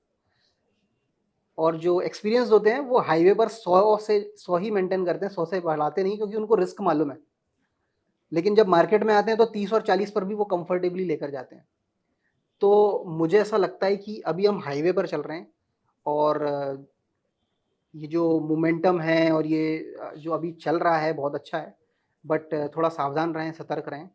और जो एक्सपीरियंस होते हैं वो हाईवे पर 100 ही मेंटेन करते हैं, 100 से बढ़ाते नहीं क्योंकि उनको रिस्क मालूम है। लेकिन जब मार्केट में आते हैं तो 30 और 40 पर भी वो कंफर्टेबली लेकर जाते हैं। तो मुझे ऐसा लगता है कि अभी हम हाईवे पर चल रहे हैं और ये जो मोमेंटम है और ये जो अभी चल रहा है बहुत अच्छा है, बट थोड़ा सावधान रहें, सतर्क रहें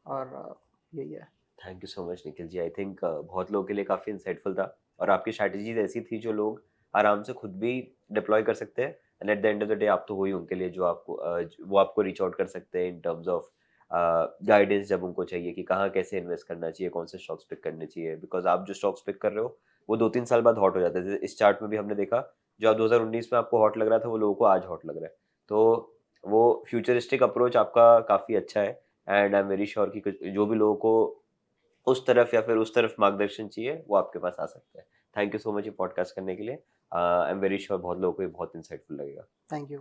और यही है। Thank you so much Nikhil ji. I think बहुत लोगों के लिए काफ़ी इंसाइटफुल था और आपकी स्ट्रैटेजीज ऐसी थी जो लोग आराम से खुद भी डिप्लॉय कर सकते हैं and at the end of the day आप तो वही उनके लिए जो आपको वो आपको रीच आउट कर सकते हैं इन टर्म्स ऑफ गाइडेंस जब उनको चाहिए कि कहाँ कैसे इन्वेस्ट करना चाहिए, कौन से स्टॉक्स पिक करने चाहिए। बिकॉज आप जो स्टॉक्स पिक कर रहे हो वो 2-3 साल बाद हॉट हो जाता है। जैसे इस चार्ट में भी हमने देखा जो आप 2019 में आपको हॉट लग रहा था वो लोगों को आज हॉट लग रहा है। तो वो फ्यूचरिस्टिक अप्रोच आपका काफ़ी अच्छा है and I am very sure कि जो भी लोगों को उस तरफ या फिर उस तरफ मार्गदर्शन चाहिए वो आपके पास आ सकता है। थैंक यू सो मच ये पॉडकास्ट करने के लिए। आई एम वेरी श्योर बहुत लोगों को ये बहुत इंसाइटफुल लगेगा। Thank you.